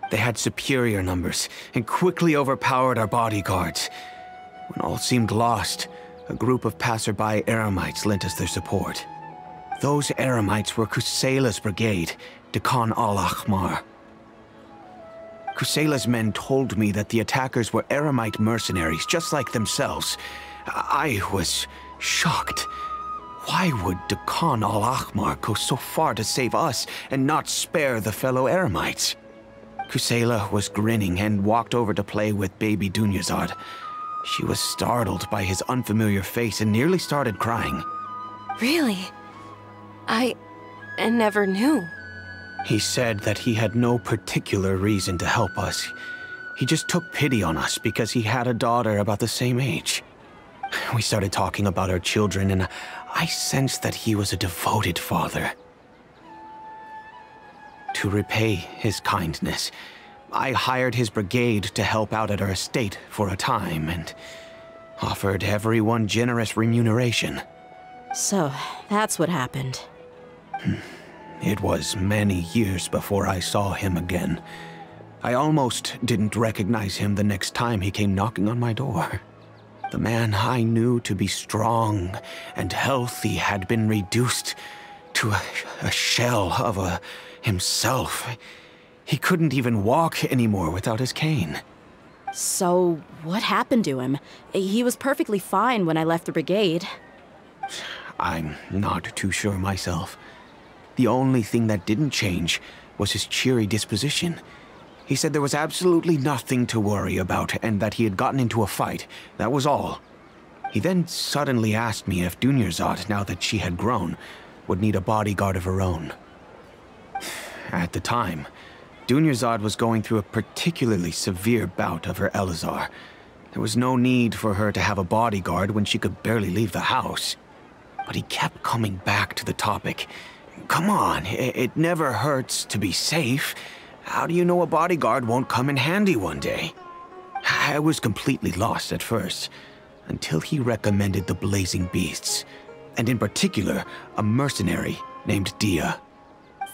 [SPEAKER 5] They had superior numbers and quickly overpowered our bodyguards. When all seemed lost, a group of passerby Eremites lent us their support. Those Eremites were Kusela's brigade, Dekan al-Ahmar. Kusela's men told me that the attackers were Eremite mercenaries, just like themselves. I was shocked. Why would Dekan al-Ahmar go so far to save us and not spare the fellow Eremites? Kusela was grinning and walked over to play with baby Dunyarzad. She was startled by his unfamiliar face and nearly started crying.
[SPEAKER 4] Really? I never knew.
[SPEAKER 5] He said that he had no particular reason to help us. He just took pity on us because he had a daughter about the same age. We started talking about our children, and I sensed that he was a devoted father. To repay his kindness, I hired his brigade to help out at our estate for a time and offered everyone generous remuneration.
[SPEAKER 3] So, that's what happened.
[SPEAKER 5] It was many years before I saw him again. I almost didn't recognize him the next time he came knocking on my door. The man I knew to be strong and healthy had been reduced to a shell of himself. He couldn't even walk anymore without his cane.
[SPEAKER 3] So, what happened to him? He was perfectly fine when I left the brigade.
[SPEAKER 5] I'm not too sure myself. The only thing that didn't change was his cheery disposition. He said there was absolutely nothing to worry about and that he had gotten into a fight. That was all. He then suddenly asked me if Dunyarzad, now that she had grown, would need a bodyguard of her own. At the time, Dunyarzad was going through a particularly severe bout of her Elazar. There was no need for her to have a bodyguard when she could barely leave the house. But he kept coming back to the topic. Come on, it never hurts to be safe. How do you know a bodyguard won't come in handy one day? I was completely lost at first, until he recommended the Blazing Beasts, and in particular, a mercenary named Dehya.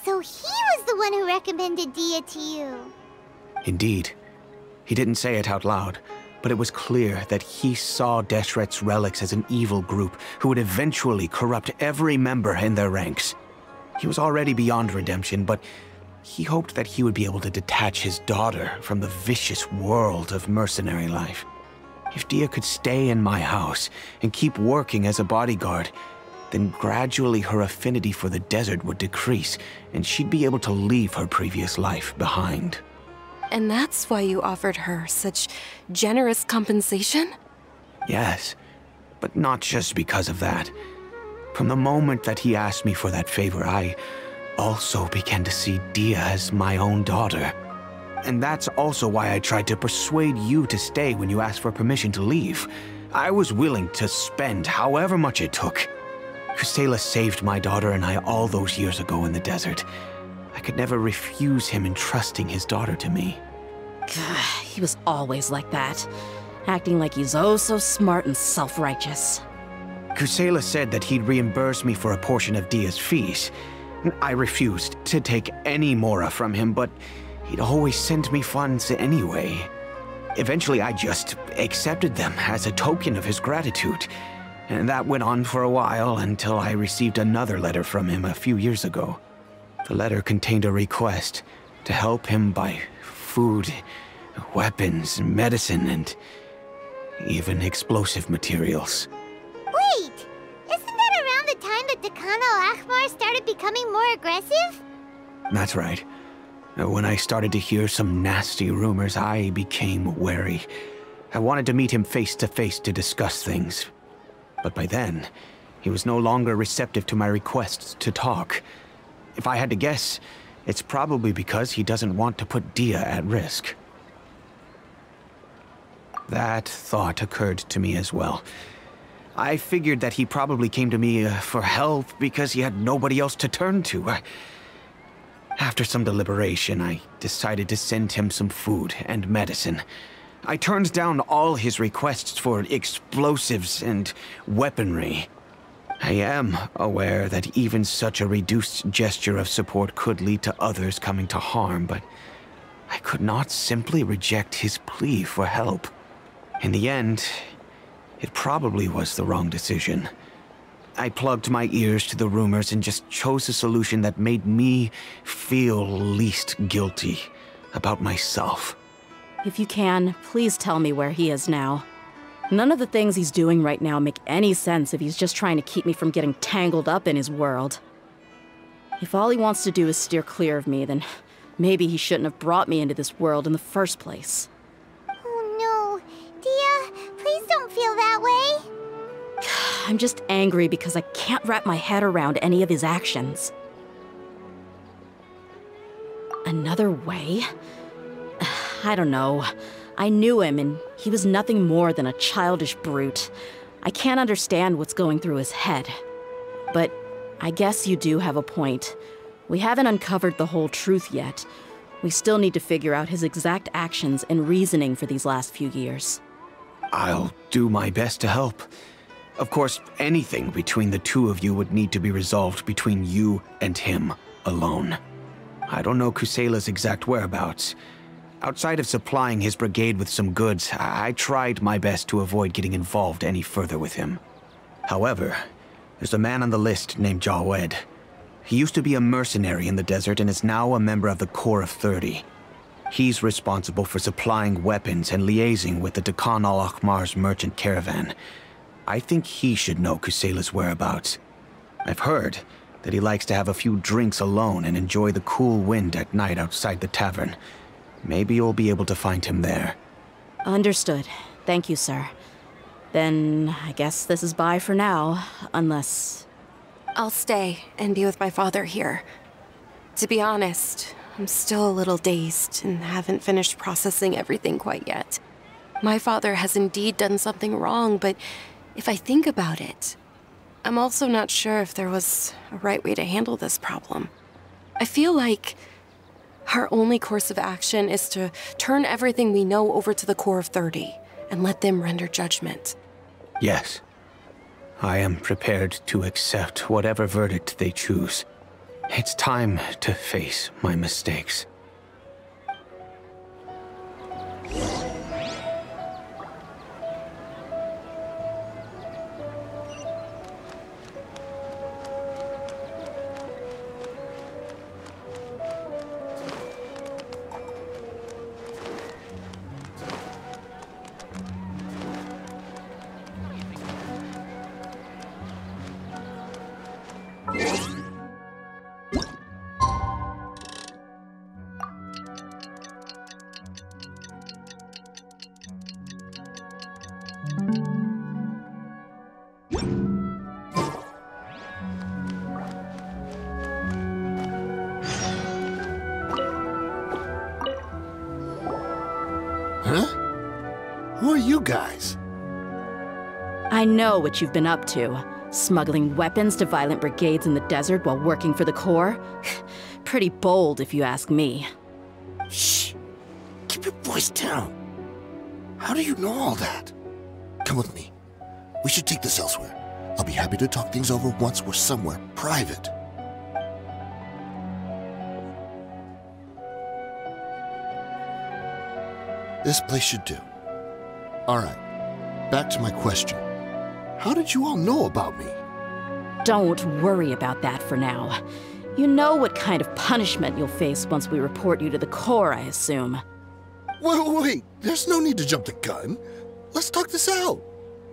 [SPEAKER 2] So he was the one who recommended Dehya to you?
[SPEAKER 5] Indeed. He didn't say it out loud, but it was clear that he saw Deshret's relics as an evil group who would eventually corrupt every member in their ranks. He was already beyond redemption, but he hoped that he would be able to detach his daughter from the vicious world of mercenary life. If Dehya could stay in my house and keep working as a bodyguard, then gradually her affinity for the desert would decrease, and she'd be able to leave her previous life behind.
[SPEAKER 4] And that's why you offered her such generous compensation?
[SPEAKER 5] Yes, but not just because of that. From the moment that he asked me for that favor, I also began to see Dehya as my own daughter. And that's also why I tried to persuade you to stay when you asked for permission to leave. I was willing to spend however much it took. Kusela saved my daughter and I all those years ago in the desert. I could never refuse him entrusting his daughter to me.
[SPEAKER 3] He was always like that, acting like he's oh so smart and self-righteous.
[SPEAKER 5] Kusela said that he'd reimburse me for a portion of Dehya's fees. I refused to take any mora from him, but he'd always send me funds anyway. Eventually, I just accepted them as a token of his gratitude. And that went on for a while until I received another letter from him a few years ago. The letter contained a request to help him buy food, weapons, medicine, and even explosive materials.
[SPEAKER 2] Wait! Isn't that around the time that Dekan Alachmar started becoming more aggressive?
[SPEAKER 5] That's right. When I started to hear some nasty rumors, I became wary. I wanted to meet him face to face to discuss things. But by then, he was no longer receptive to my requests to talk. If I had to guess, it's probably because he doesn't want to put Dehya at risk. That thought occurred to me as well. I figured that he probably came to me for help because he had nobody else to turn to. After some deliberation, I decided to send him some food and medicine. I turned down all his requests for explosives and weaponry. I am aware that even such a reduced gesture of support could lead to others coming to harm, but I could not simply reject his plea for help. In the end, it probably was the wrong decision. I plugged my ears to the rumors and just chose a solution that made me feel least guilty about myself.
[SPEAKER 3] If you can, please tell me where he is now. None of the things he's doing right now make any sense if he's just trying to keep me from getting tangled up in his world. If all he wants to do is steer clear of me, then maybe he shouldn't have brought me into this world in the first place.
[SPEAKER 2] Oh no. Dehya, please don't feel that way.
[SPEAKER 3] I'm just angry because I can't wrap my head around any of his actions. Another way? I don't know. I knew him, and he was nothing more than a childish brute. I can't understand what's going through his head. But I guess you do have a point. We haven't uncovered the whole truth yet. We still need to figure out his exact actions and reasoning for these last few years.
[SPEAKER 5] I'll do my best to help. Of course, anything between the two of you would need to be resolved between you and him alone. I don't know Kusela's exact whereabouts. Outside of supplying his brigade with some goods, I tried my best to avoid getting involved any further with him. However, there's a man on the list named Jawed. He used to be a mercenary in the desert and is now a member of the Corps of 30. He's responsible for supplying weapons and liaising with the Dekhan al-Akhmar's merchant caravan. I think he should know Kusela's whereabouts. I've heard that he likes to have a few drinks alone and enjoy the cool wind at night outside the tavern. Maybe you'll be able to find him there.
[SPEAKER 3] Understood. Thank you, sir. Then I guess this is bye for now, unless...
[SPEAKER 4] I'll stay and be with my father here. To be honest, I'm still a little dazed and haven't finished processing everything quite yet. My father has indeed done something wrong, but if I think about it, I'm also not sure if there was a right way to handle this problem. I feel like our only course of action is to turn everything we know over to the Corps of 30 and let them render judgment.
[SPEAKER 5] Yes. I am prepared to accept whatever verdict they choose. It's time to face my mistakes.
[SPEAKER 10] Who are you guys?
[SPEAKER 3] I know what you've been up to. Smuggling weapons to violent brigades in the desert while working for the Corps? Pretty bold, if you ask me.
[SPEAKER 10] Shh! Keep your voice down. How do you know all that? Come with me. We should take this elsewhere. I'll be happy to talk things over once we're somewhere private. This place should do. All right, back to my question. How did you all know about me?
[SPEAKER 3] Don't worry about that for now. You know what kind of punishment you'll face once we report you to the Corps, I assume.
[SPEAKER 10] Wait, there's no need to jump the gun. Let's talk this out.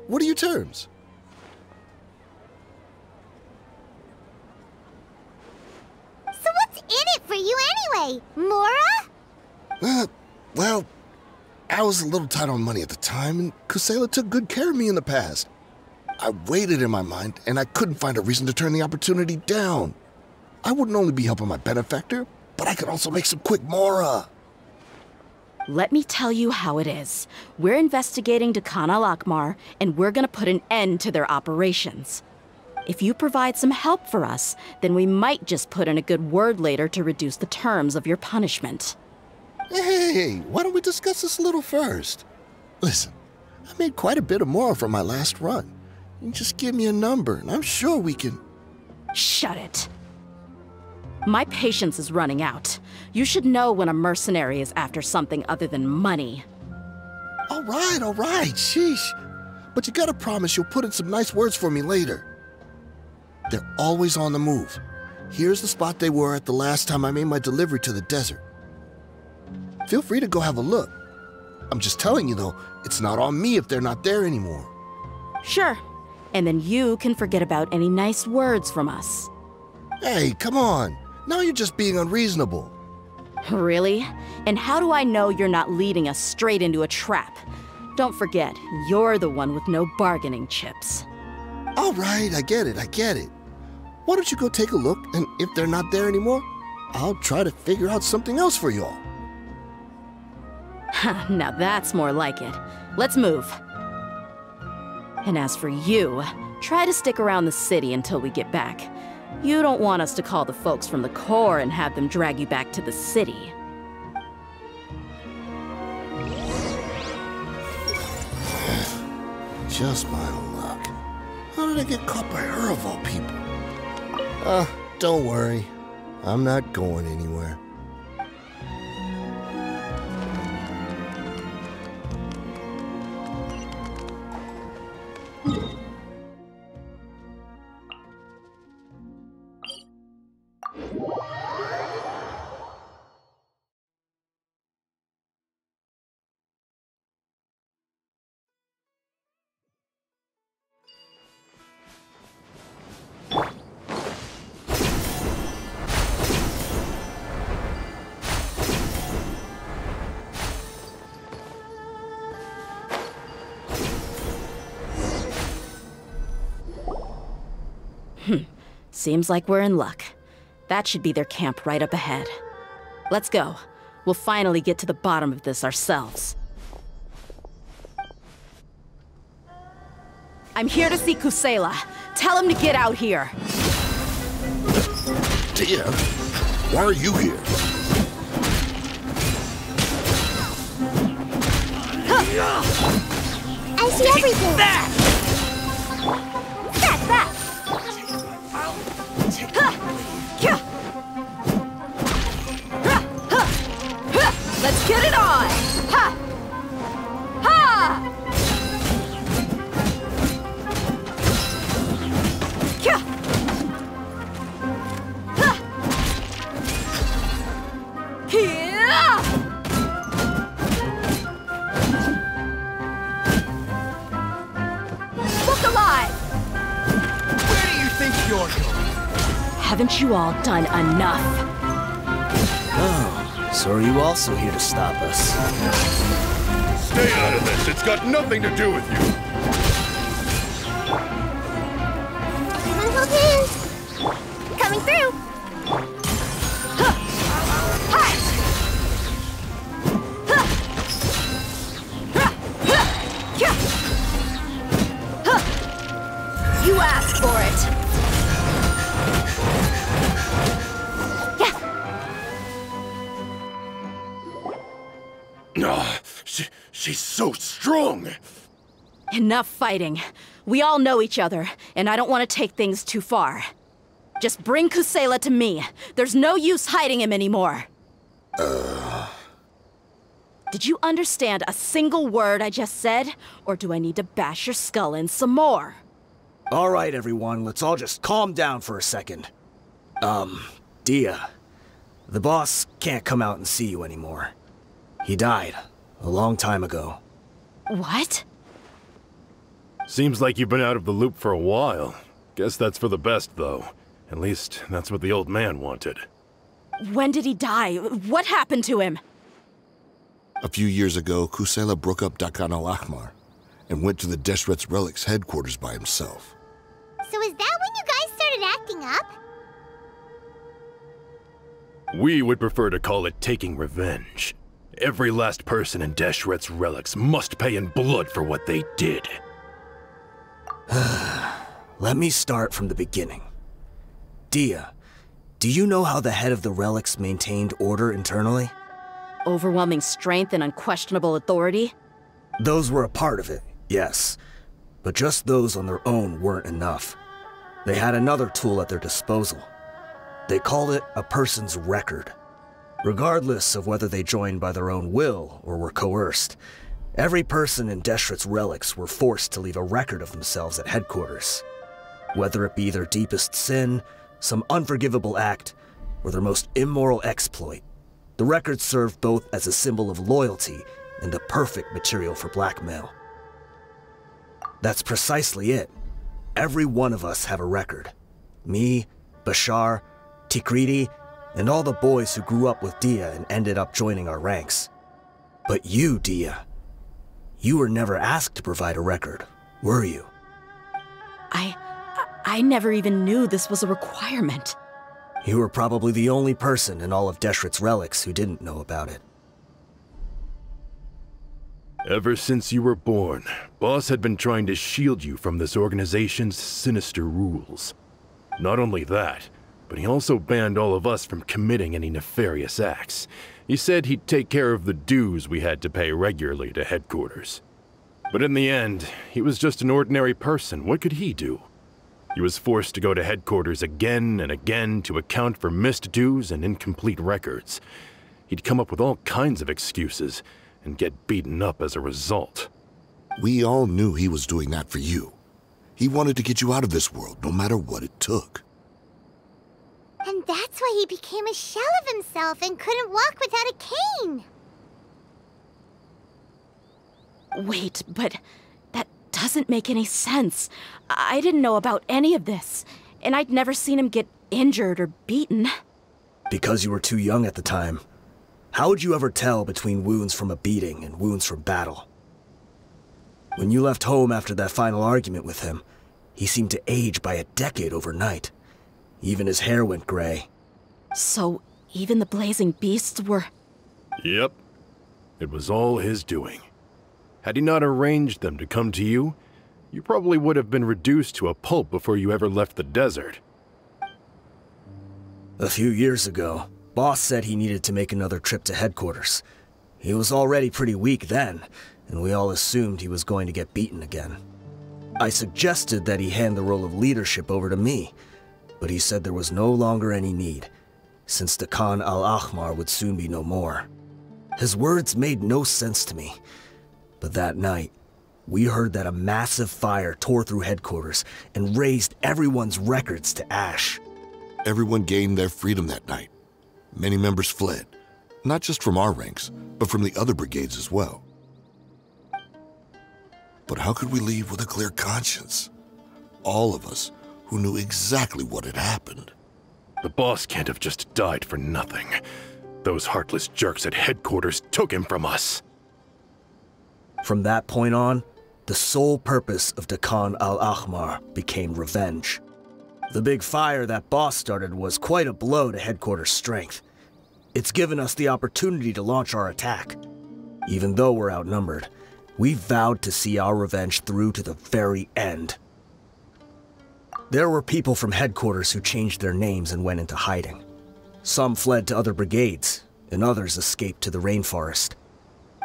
[SPEAKER 10] What are your terms?
[SPEAKER 2] say? Mora?
[SPEAKER 10] Well, I was a little tight on money at the time, and Kusela took good care of me in the past. I weighed it in my mind, and I couldn't find a reason to turn the opportunity down. I wouldn't only be helping my benefactor, but I could also make some quick Mora.
[SPEAKER 3] Let me tell you how it is. We're investigating Dekhan al-Akmar, and we're gonna put an end to their operations. If you provide some help for us, then we might just put in a good word later to reduce the terms of your punishment.
[SPEAKER 10] Hey, why don't we discuss this a little first? Listen, I made quite a bit of Mora from my last run. You just give me a number, and I'm sure we can...
[SPEAKER 3] Shut it. My patience is running out. You should know when a mercenary is after something other than money.
[SPEAKER 10] All right, sheesh. But you gotta promise you'll put in some nice words for me later. They're always on the move. Here's the spot they were at the last time I made my delivery to the desert. Feel free to go have a look. I'm just telling you though, it's not on me if they're not there anymore.
[SPEAKER 3] Sure. And then you can forget about any nice words from us.
[SPEAKER 10] Hey, come on. Now you're just being unreasonable.
[SPEAKER 3] Really? And how do I know you're not leading us straight into a trap? Don't forget, you're the one with no bargaining chips.
[SPEAKER 10] All right, I get it. Why don't you go take a look, and if they're not there anymore, I'll try to figure out something else for y'all.
[SPEAKER 3] Now that's more like it. Let's move. And as for you, try to stick around the city until we get back. You don't want us to call the folks from the Corps and have them drag you back to the city.
[SPEAKER 10] Just my luck. How did I get caught by her of all people? Don't worry. I'm not going anywhere.
[SPEAKER 3] Seems like we're in luck. That should be their camp right up ahead. Let's go. We'll finally get to the bottom of this ourselves. I'm here to see Kusela. Tell him to get out here.
[SPEAKER 10] Dehya, why are you here?
[SPEAKER 2] I see everything.
[SPEAKER 8] That!
[SPEAKER 3] Let's get it on! Ha! Ha! Kya! Ha! Kya! Look alive!
[SPEAKER 9] Where do you think you're going?
[SPEAKER 3] Haven't you all done enough?
[SPEAKER 9] Oh, so are you also here to stop us?
[SPEAKER 11] Stay out of this. It's got nothing to do with you.
[SPEAKER 2] Everyone hold hands. Coming through.
[SPEAKER 3] You asked for it.
[SPEAKER 11] She's so strong.
[SPEAKER 3] Enough fighting. We all know each other, and I don't want to take things too far. Just bring Kusela to me. There's no use hiding him anymore. Did you understand a single word I just said? Or do I need to bash your skull in some more?
[SPEAKER 9] All right, everyone, let's all just calm down for a second. Dehya, the boss can't come out and see you anymore. He died a long time ago.
[SPEAKER 3] What?
[SPEAKER 11] Seems like you've been out of the loop for a while. Guess that's for the best, though. At least, that's what the old man wanted.
[SPEAKER 3] When did he die? What happened to him?
[SPEAKER 10] A few years ago, Kusela broke up Dakan al-Ahmar and went to the Deshret's Relics headquarters by himself.
[SPEAKER 2] So is that when you guys started acting up?
[SPEAKER 11] We would prefer to call it taking revenge. Every last person in Deshret's Relics must pay in blood for what they did.
[SPEAKER 9] Let me start from the beginning. Dehya, do you know how the head of the Relics maintained order internally?
[SPEAKER 3] Overwhelming strength and unquestionable authority?
[SPEAKER 9] Those were a part of it, yes. But just those on their own weren't enough. They had another tool at their disposal. They called it a person's record. Regardless of whether they joined by their own will or were coerced, every person in Deshret's Relics were forced to leave a record of themselves at headquarters. Whether it be their deepest sin, some unforgivable act, or their most immoral exploit, the record served both as a symbol of loyalty and the perfect material for blackmail. That's precisely it. Every one of us have a record. Me, Bashar, Tikriti, and all the boys who grew up with Dehya and ended up joining our ranks. But you, Dehya, you were never asked to provide a record, were you?
[SPEAKER 3] I never even knew this was a requirement.
[SPEAKER 9] You were probably the only person in all of Deshret's Relics who didn't know about it.
[SPEAKER 11] Ever since you were born, Boss had been trying to shield you from this organization's sinister rules. Not only that, but he also banned all of us from committing any nefarious acts. He said he'd take care of the dues we had to pay regularly to headquarters. But in the end, he was just an ordinary person. What could he do? He was forced to go to headquarters again and again to account for missed dues and incomplete records. He'd come up with all kinds of excuses and get beaten up as a result.
[SPEAKER 10] We all knew he was doing that for you. He wanted to get you out of this world, no matter what it took.
[SPEAKER 2] And that's why he became a shell of himself and couldn't walk without a cane.
[SPEAKER 3] Wait, but that doesn't make any sense. I didn't know about any of this, and I'd never seen him get injured or beaten.
[SPEAKER 9] Because you were too young at the time. How would you ever tell between wounds from a beating and wounds from battle? When you left home after that final argument with him, he seemed to age by a decade overnight. Even his hair went gray.
[SPEAKER 3] So, even the blazing beasts were...
[SPEAKER 11] Yep. It was all his doing. Had he not arranged them to come to you, you probably would have been reduced to a pulp before you ever left the desert.
[SPEAKER 9] A few years ago, Boss said he needed to make another trip to headquarters. He was already pretty weak then, and we all assumed he was going to get beaten again. I suggested that he hand the role of leadership over to me, but he said there was no longer any need, since the Khan al-Ahmar would soon be no more. His words made no sense to me, but that night, we heard that a massive fire tore through headquarters and razed everyone's records to ash.
[SPEAKER 10] Everyone gained their freedom that night. Many members fled, not just from our ranks, but from the other brigades as well. But how could we leave with a clear conscience? All of us who knew exactly what had happened.
[SPEAKER 11] The boss can't have just died for nothing. Those heartless jerks at headquarters took him from us.
[SPEAKER 9] From that point on, the sole purpose of Dakan al-Ahmar became revenge. The big fire that Boss started was quite a blow to headquarters' strength. It's given us the opportunity to launch our attack. Even though we're outnumbered, we vowed to see our revenge through to the very end. There were people from headquarters who changed their names and went into hiding. Some fled to other brigades, and others escaped to the rainforest.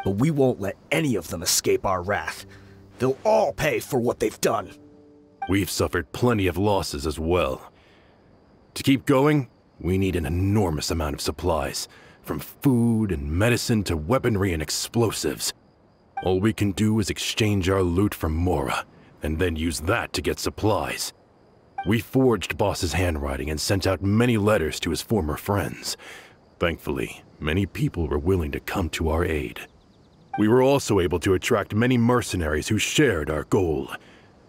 [SPEAKER 9] But we won't let any of them escape our wrath. They'll all pay for what they've done.
[SPEAKER 11] We've suffered plenty of losses as well. To keep going, we need an enormous amount of supplies, from food and medicine to weaponry and explosives. All we can do is exchange our loot from Mora, and then use that to get supplies. We forged Boss's handwriting and sent out many letters to his former friends. Thankfully, many people were willing to come to our aid. We were also able to attract many mercenaries who shared our goal.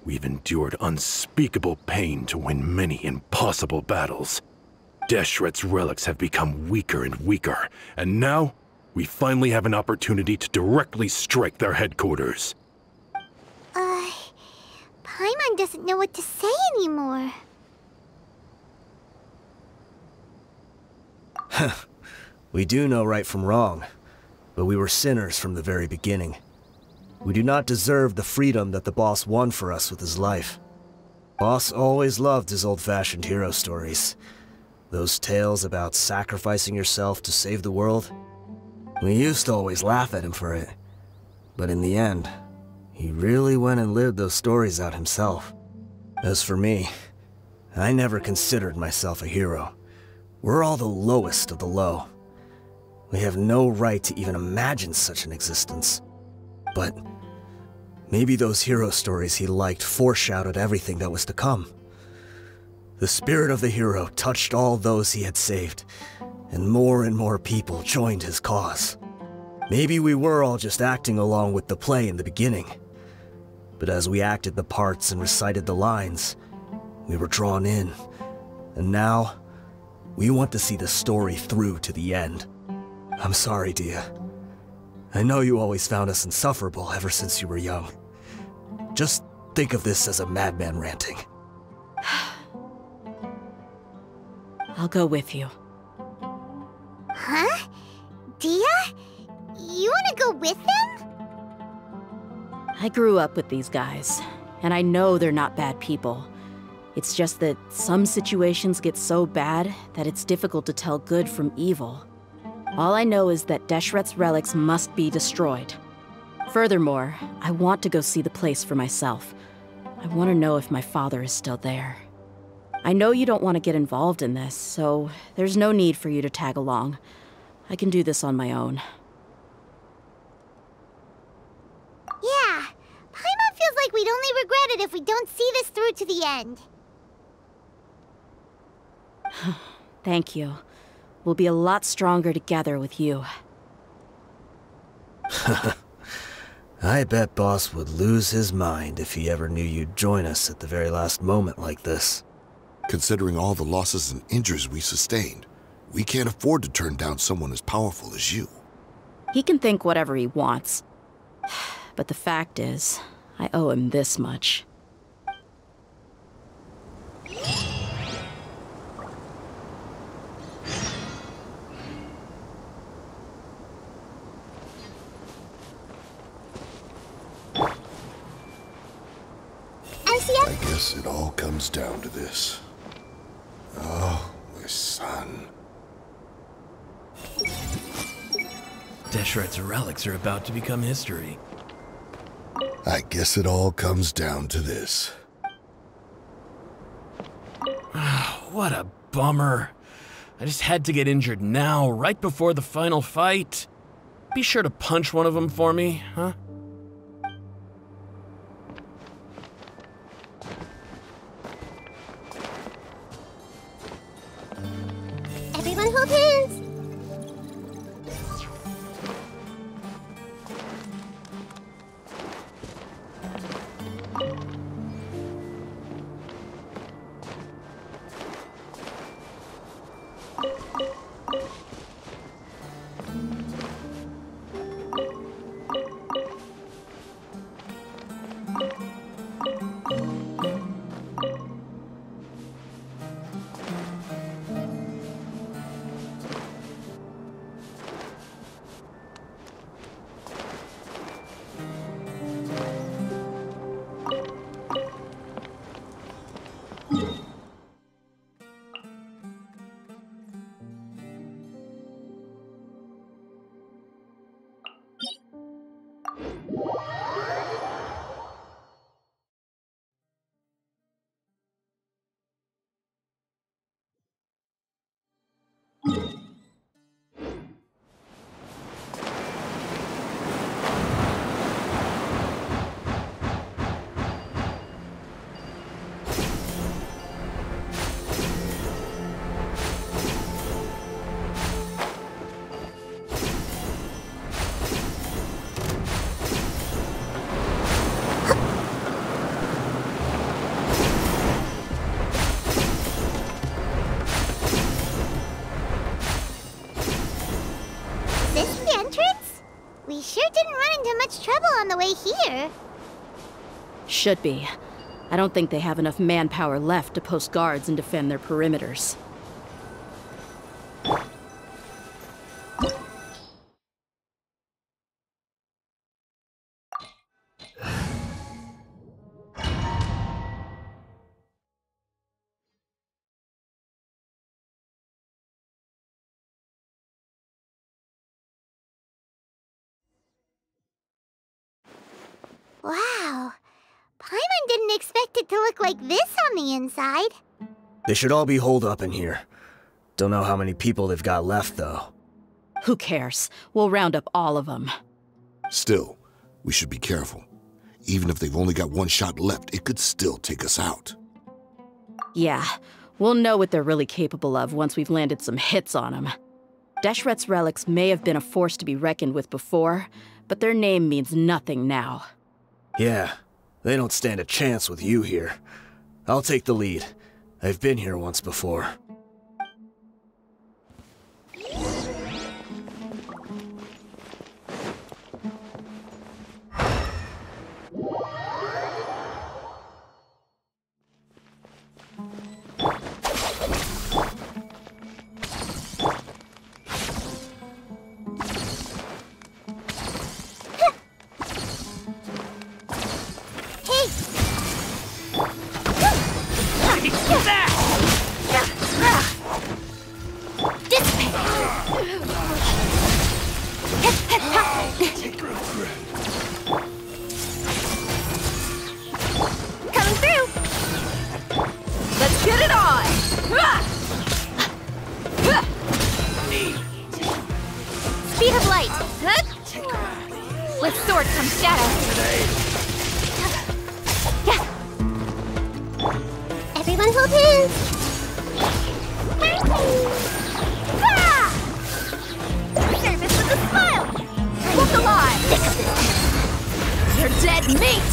[SPEAKER 11] We've endured unspeakable pain to win many impossible battles. Deshret's relics have become weaker and weaker, and now we finally have an opportunity to directly strike their headquarters.
[SPEAKER 2] Paimon doesn't know what to say anymore.
[SPEAKER 9] We do know right from wrong, but we were sinners from the very beginning. We do not deserve the freedom that the boss won for us with his life. Boss always loved his old-fashioned hero stories. Those tales about sacrificing yourself to save the world. We used to always laugh at him for it. But in the end, he really went and lived those stories out himself. As for me, I never considered myself a hero. We're all the lowest of the low. We have no right to even imagine such an existence. But maybe those hero stories he liked foreshadowed everything that was to come. The spirit of the hero touched all those he had saved, and more people joined his cause. Maybe we were all just acting along with the play in the beginning. But as we acted the parts and recited the lines, we were drawn in. And now, we want to see the story through to the end. I'm sorry, Dehya. I know you always found us insufferable ever since you were young. Just think of this as a madman ranting.
[SPEAKER 3] I'll go with you.
[SPEAKER 2] Huh? Dehya? You wanna go with them?
[SPEAKER 3] I grew up with these guys, and I know they're not bad people. It's just that some situations get so bad that it's difficult to tell good from evil. All I know is that Deshret's relics must be destroyed. Furthermore, I want to go see the place for myself. I want to know if my father is still there. I know you don't want to get involved in this, so there's no need for you to tag along. I can do this on my own.
[SPEAKER 2] Yeah, Paimon feels like we'd only regret it if we don't see this through to the end.
[SPEAKER 3] Thank you. We'll be a lot stronger together with you.
[SPEAKER 9] I bet Boss would lose his mind if he ever knew you'd join us at the very last moment like this.
[SPEAKER 10] Considering all the losses and injuries we sustained, we can't afford to turn down someone as powerful as you.
[SPEAKER 3] He can think whatever he wants. But the fact is, I owe him this much.
[SPEAKER 10] I guess it all comes down to this. Oh, my son.
[SPEAKER 6] Deshret's relics are about to become history.
[SPEAKER 10] I guess it all comes down to this.
[SPEAKER 6] What a bummer. I just had to get injured now, right before the final fight. Be sure to punch one of them for me, huh?
[SPEAKER 2] Everyone hold hands! Is this the entrance? We sure didn't run into much trouble on the way here.
[SPEAKER 3] Should be. I don't think they have enough manpower left to post guards and defend their perimeters.
[SPEAKER 2] Wow. Paimon didn't expect it to look like this on the inside.
[SPEAKER 9] They should all be holed up in here. Don't know how many people they've got left, though.
[SPEAKER 3] Who cares? We'll round up all of them.
[SPEAKER 10] Still, we should be careful. Even if they've only got one shot left, it could still take us out.
[SPEAKER 3] Yeah, we'll know what they're really capable of once we've landed some hits on them. Deshret's relics may have been a force to be reckoned with before, but their name means nothing now.
[SPEAKER 9] Yeah, they don't stand a chance with you here. I'll take the lead. I've been here once before.
[SPEAKER 8] Speed of light! With sword comes shadow.
[SPEAKER 2] Everyone hold hands.
[SPEAKER 8] Service with a smile! Look alive! You're dead meat!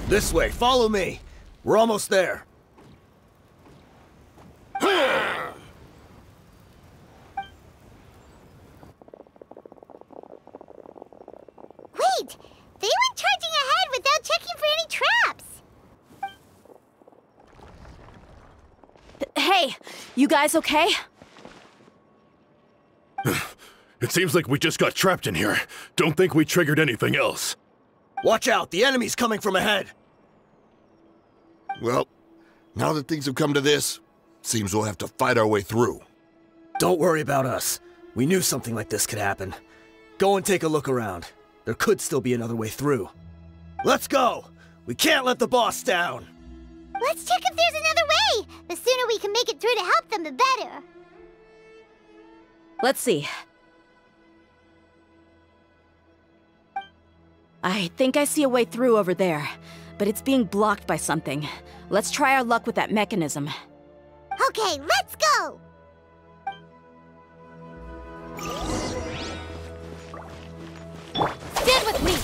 [SPEAKER 9] This way, follow me. We're almost there.
[SPEAKER 2] Wait! They went charging ahead without checking for any traps!
[SPEAKER 3] Hey, you guys okay?
[SPEAKER 11] It seems like we just got trapped in here. Don't think we triggered anything else.
[SPEAKER 9] Watch out, the enemy's coming from ahead.
[SPEAKER 10] Well, now that things have come to this, seems we'll have to fight our way through.
[SPEAKER 9] Don't worry about us. We knew something like this could happen. Go and take a look around. There could still be another way through. Let's go! We can't let the boss down!
[SPEAKER 2] Let's check if there's another way! The sooner we can make it through to help them, the better.
[SPEAKER 3] Let's see. I think I see a way through over there, but it's being blocked by something. Let's try our luck with that mechanism.
[SPEAKER 2] Okay, let's go!
[SPEAKER 8] Stand with me!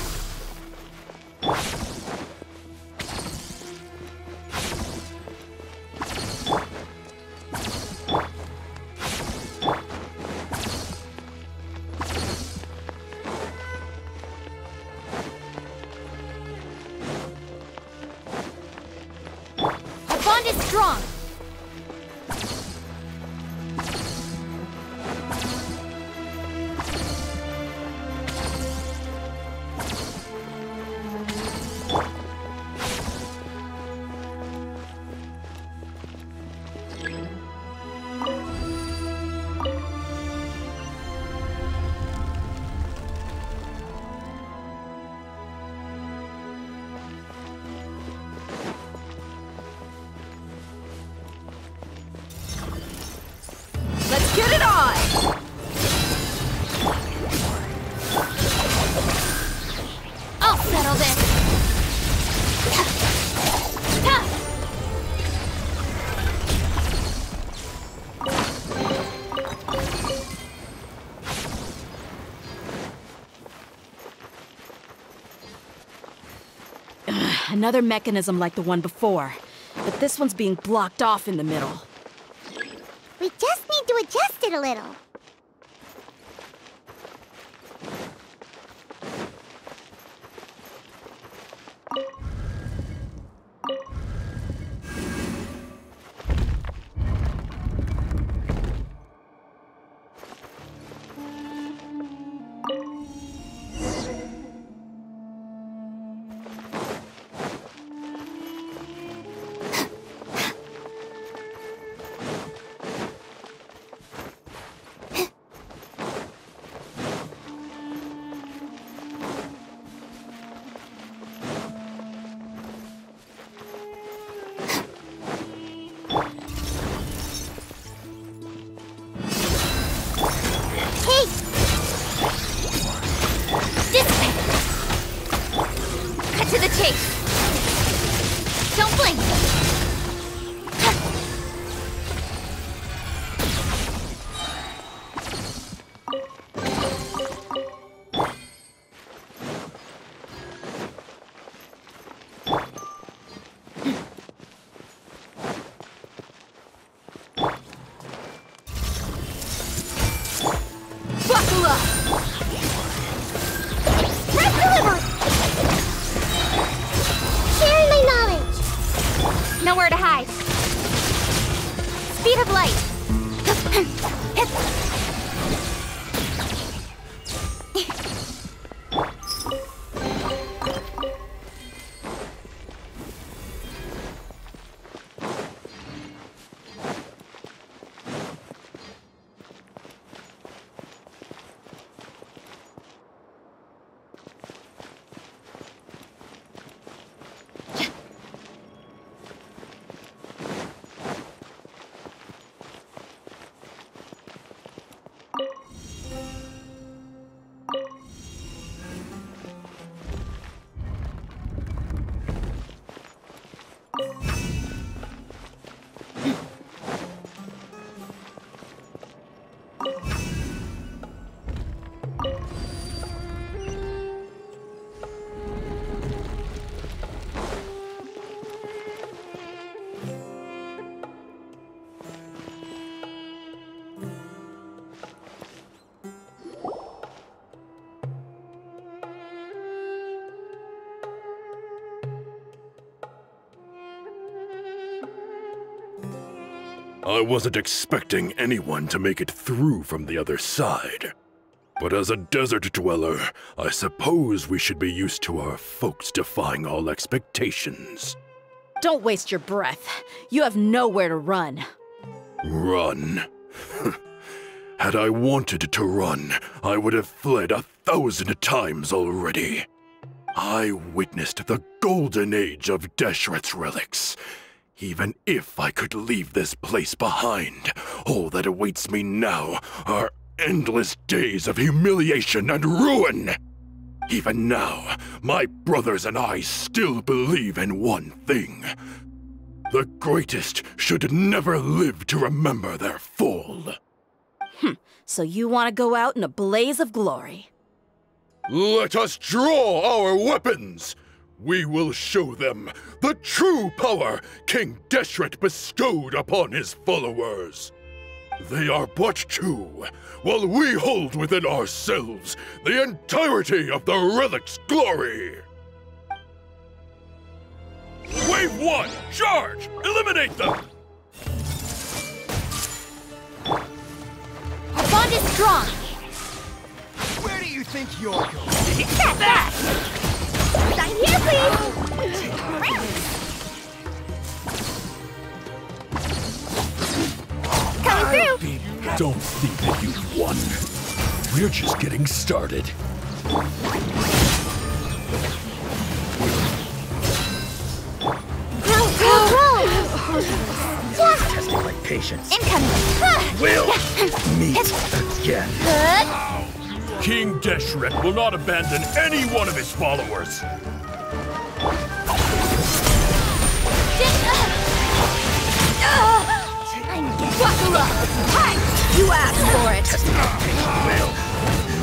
[SPEAKER 8] Our bond is strong!
[SPEAKER 3] Let's get it on!
[SPEAKER 8] I'll settle this!
[SPEAKER 3] Another mechanism like the one before, but this one's being blocked off in the middle.
[SPEAKER 2] We We just need to adjust it a little.
[SPEAKER 8] Nowhere to hide. Speed of light.
[SPEAKER 11] I wasn't expecting anyone to make it through from the other side. But as a desert dweller, I suppose we should be used to our folks defying all expectations.
[SPEAKER 3] Don't waste your breath. You have nowhere to run.
[SPEAKER 11] Run? Had I wanted to run, I would have fled 1,000 times already. I witnessed the golden age of Deshret's relics. Even if I could leave this place behind, all that awaits me now are endless days of humiliation and ruin. Even now, my brothers and I still believe in one thing. The greatest should never live to remember their fall.
[SPEAKER 3] So you want to go out in a blaze of glory?
[SPEAKER 11] Let us draw our weapons! We will show them the true power King Deshret bestowed upon his followers. They are but two, while we hold within ourselves the entirety of the relic's glory. Wave 1, charge! Eliminate them!
[SPEAKER 8] Our bond is strong.
[SPEAKER 9] Where do you think you're going?
[SPEAKER 8] Take that! Sign here, please! Coming through!
[SPEAKER 11] Don't think that you've won. We're just getting started.
[SPEAKER 9] Testing my patience.
[SPEAKER 8] Incoming!
[SPEAKER 9] We'll meet again.
[SPEAKER 11] King Deshret will not abandon any one of his followers.
[SPEAKER 8] Buckle up! Hi! You asked for it!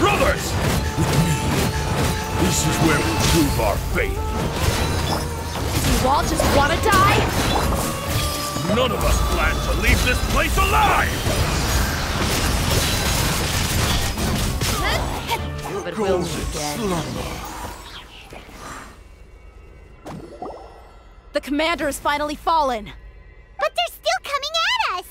[SPEAKER 11] Brothers! With me, this is where we'll prove our faith.
[SPEAKER 8] You all just want to die?
[SPEAKER 11] None of us plan to leave this place alive!
[SPEAKER 3] But we'll meet again.
[SPEAKER 10] Slumber.
[SPEAKER 3] The commander has finally fallen.
[SPEAKER 2] But they're still coming at us!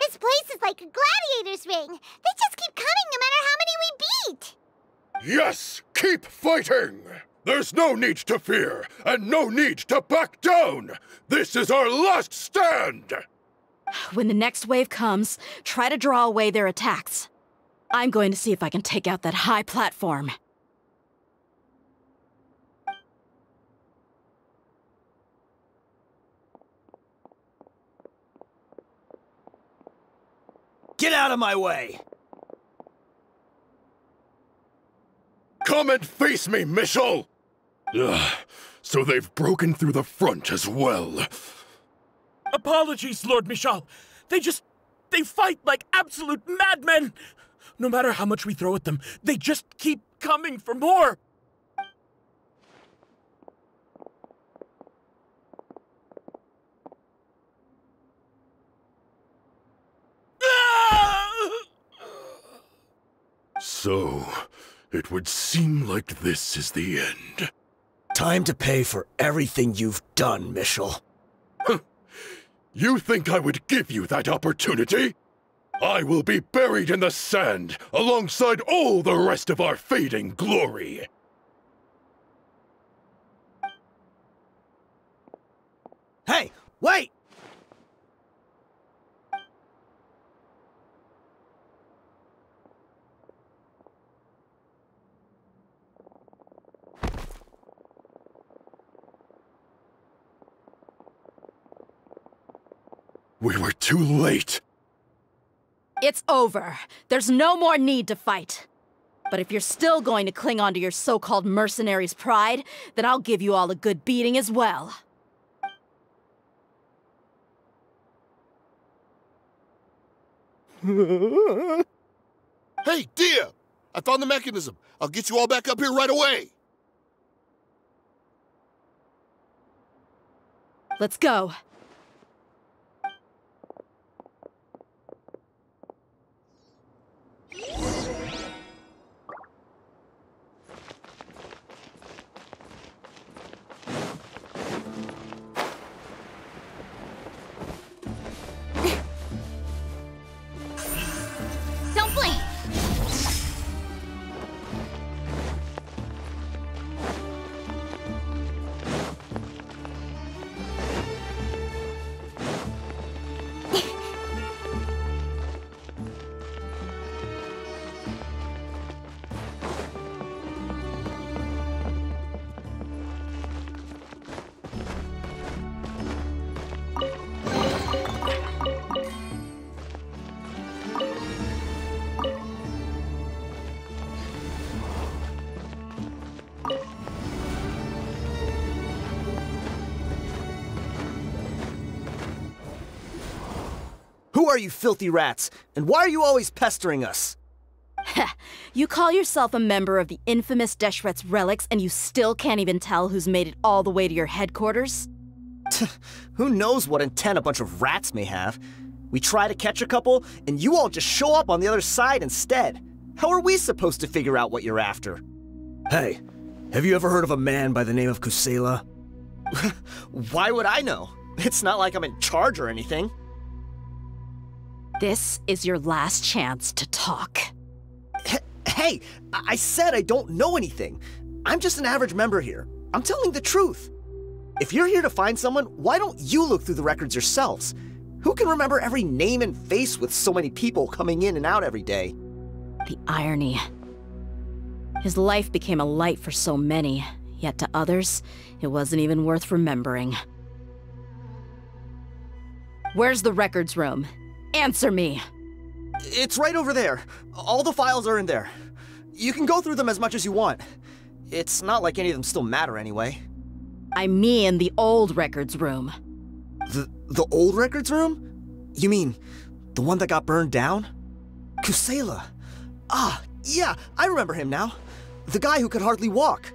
[SPEAKER 2] This place is like a gladiator's ring. They just keep coming no matter how many we beat!
[SPEAKER 11] Yes! Keep fighting! There's no need to fear, and no need to back down! This is our last stand!
[SPEAKER 3] When the next wave comes, try to draw away their attacks. I'm going to see if I can take out that high platform.
[SPEAKER 9] Get out of my way!
[SPEAKER 11] Come and face me, Michel! So they've broken through the front as well.
[SPEAKER 6] Apologies, Lord Michal. They fight like absolute madmen. No matter how much we throw at them, they just keep coming for more.
[SPEAKER 11] So, it would seem like this is the end.
[SPEAKER 9] Time to pay for everything you've done, Michel.
[SPEAKER 11] You think I would give you that opportunity? I will be buried in the sand alongside all the rest of our fading glory.
[SPEAKER 9] Hey, wait!
[SPEAKER 11] We were too late.
[SPEAKER 3] It's over. There's no more need to fight. But if you're still going to cling on to your so-called mercenary's pride, then I'll give you all a good beating as well.
[SPEAKER 10] Hey, Dehya! I found the mechanism. I'll get you all back up here right away.
[SPEAKER 3] Let's go.
[SPEAKER 2] Don't blink!
[SPEAKER 9] Who are you filthy rats? And why are you always pestering us?
[SPEAKER 3] You call yourself a member of the infamous Deshret's relics, and you still can't even tell who's made it all the way to your headquarters?
[SPEAKER 9] Who knows what intent a bunch of rats may have? We try to catch a couple, and you all just show up on the other side instead. How are we supposed to figure out what you're after? Hey, have you ever heard of a man by the name of Kusela? Why would I know? It's not like I'm in charge or anything.
[SPEAKER 3] This is your last chance to talk.
[SPEAKER 9] Hey, I said I don't know anything. I'm just an average member here. I'm telling the truth. If you're here to find someone, why don't you look through the records yourselves? Who can remember every name and face with so many people coming in and out every day?
[SPEAKER 3] The irony. His life became a light for so many, yet to others, it wasn't even worth remembering. Where's the records room? Answer me!
[SPEAKER 9] It's right over there. All the files are in there. You can go through them as much as you want. It's not like any of them still matter anyway.
[SPEAKER 3] I mean the old records room.
[SPEAKER 9] The old records room? You mean the one that got burned down? Kusela. Ah, yeah, I remember him now. The guy who could hardly walk.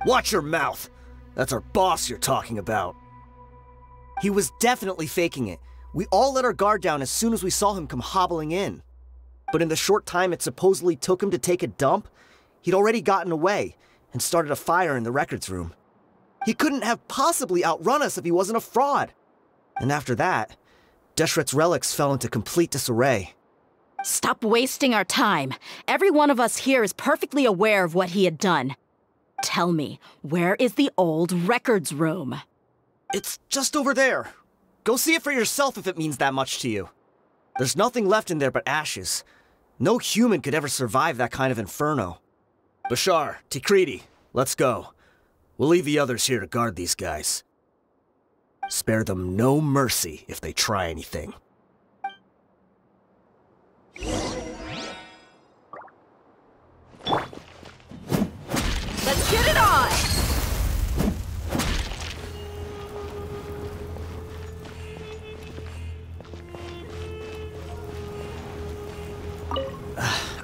[SPEAKER 9] Watch your mouth. That's our boss you're talking about. He was definitely faking it. We all let our guard down as soon as we saw him come hobbling in. But in the short time it supposedly took him to take a dump, he'd already gotten away and started a fire in the records room. He couldn't have possibly outrun us if he wasn't a fraud. And after that, Deshret's relics fell into complete disarray.
[SPEAKER 3] Stop wasting our time. Every one of us here is perfectly aware of what he had done. Tell me, where is the old records room?
[SPEAKER 9] It's just over there. Go see it for yourself if it means that much to you. There's nothing left in there but ashes. No human could ever survive that kind of inferno. Bashar, Tikriti, let's go. We'll leave the others here to guard these guys. Spare them no mercy if they try anything.
[SPEAKER 3] Let's get it on!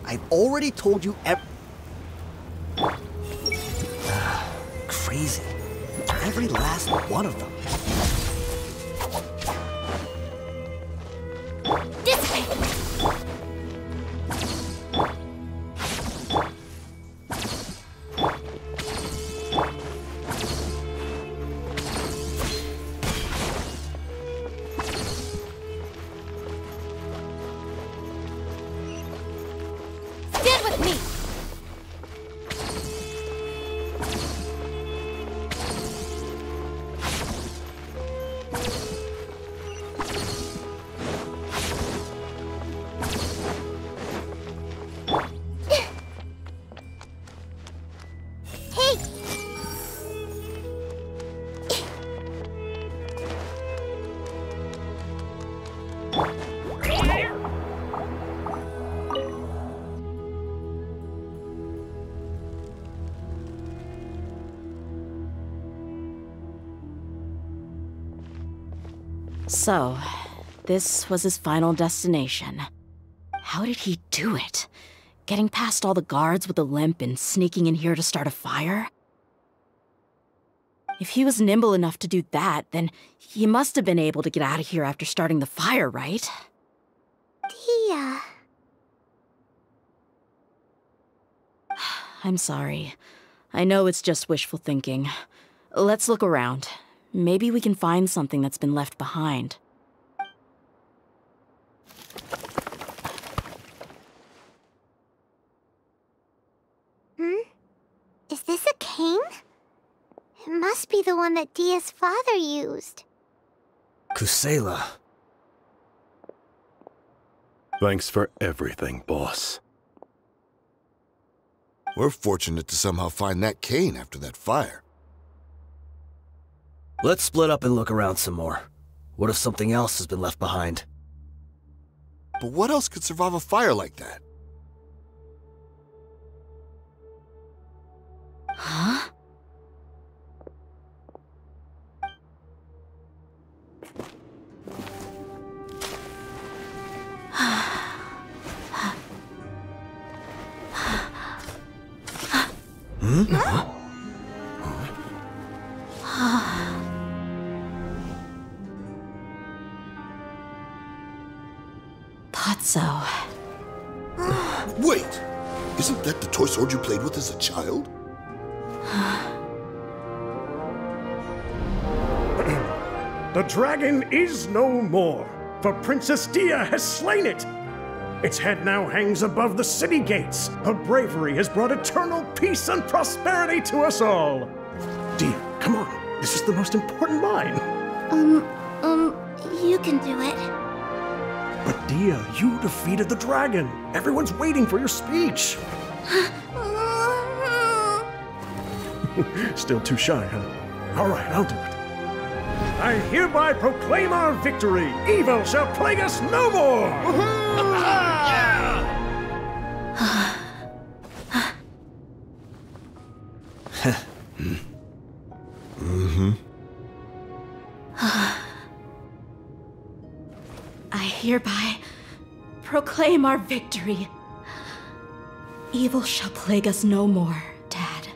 [SPEAKER 9] I've already told you crazy. Every last one of them.
[SPEAKER 1] This way! Stand with me!
[SPEAKER 3] So, this was his final destination. How did he do it? Getting past all the guards with a limp and sneaking in here to start a fire? If he was nimble enough to do that, then he must have been able to get out of here after starting the fire, right?
[SPEAKER 2] Dehya.
[SPEAKER 3] I'm sorry. I know it's just wishful thinking. Let's look around. Maybe we can find something that's been left behind.
[SPEAKER 2] Is this a cane? It must be the one that Dehya's father used.
[SPEAKER 9] Kusela.
[SPEAKER 11] Thanks for everything, boss.
[SPEAKER 10] We're fortunate to somehow find that cane after that fire.
[SPEAKER 9] Let's split up and look around some more. What if something else has been left behind?
[SPEAKER 10] But what else could survive a fire like that?
[SPEAKER 3] Huh? Thought so.
[SPEAKER 10] Wait! Isn't that the toy sword you played with as a child?
[SPEAKER 12] The dragon is no more, for Princess Dehya has slain it. Its head now hangs above the city gates. Her bravery has brought eternal peace and prosperity to us all. Dehya, come on. This is the most important line.
[SPEAKER 1] You can do it.
[SPEAKER 12] But Dehya, you defeated the dragon. Everyone's waiting for your speech. Still too shy, huh? All right, I'll do it. I hereby proclaim our victory. Evil shall plague us no more.
[SPEAKER 3] I hereby proclaim our victory. Evil shall plague us no more, Dad.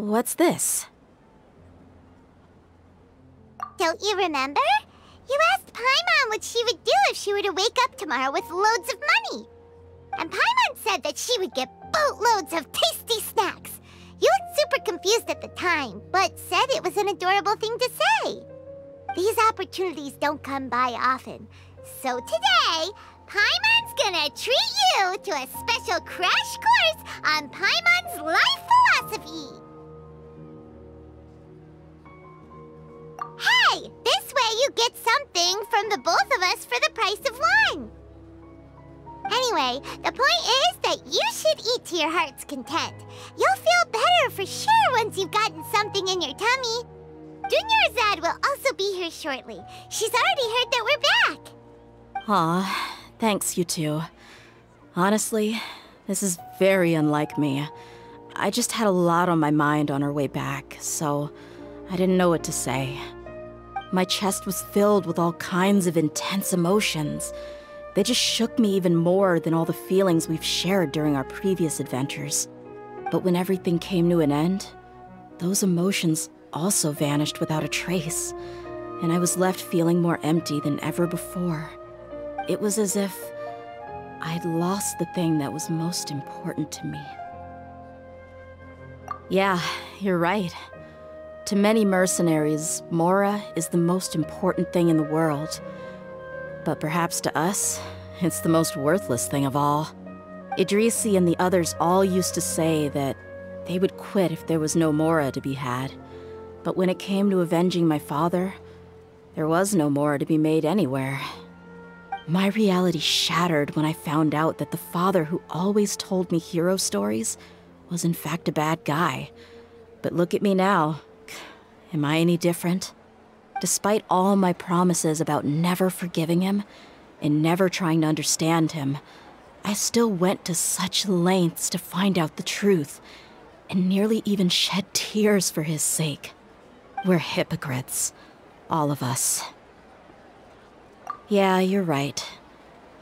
[SPEAKER 3] What's this?
[SPEAKER 2] Don't you remember? You asked Paimon what she would do if she were to wake up tomorrow with loads of money. And Paimon said that she would get boatloads of tasty snacks. You looked super confused at the time, but said it was an adorable thing to say. These opportunities don't come by often. So today, Paimon's gonna treat you to a special crash course on Paimon's life philosophy. Hey, this way you get something from the both of us for the price of one. Anyway, the point is that you should eat to your heart's content. You'll feel better for sure once you've gotten something in your tummy. Junior Zad will also be here shortly. She's already heard that we're back.
[SPEAKER 3] Aw, thanks, you two. Honestly, this is very unlike me. I just had a lot on my mind on our way back, so I didn't know what to say. My chest was filled with all kinds of intense emotions. They just shook me even more than all the feelings we've shared during our previous adventures. But when everything came to an end, those emotions also vanished without a trace, and I was left feeling more empty than ever before. It was as if I'd lost the thing that was most important to me. Yeah, you're right. To many mercenaries, Mora is the most important thing in the world. But perhaps to us, it's the most worthless thing of all. Idrisi and the others all used to say that they would quit if there was no Mora to be had. But when it came to avenging my father, there was no Mora to be made anywhere. My reality shattered when I found out that the father who always told me hero stories was in fact a bad guy. But look at me now. Am I any different? Despite all my promises about never forgiving him and never trying to understand him, I still went to such lengths to find out the truth, and nearly even shed tears for his sake. We're hypocrites, all of us. Yeah, you're right.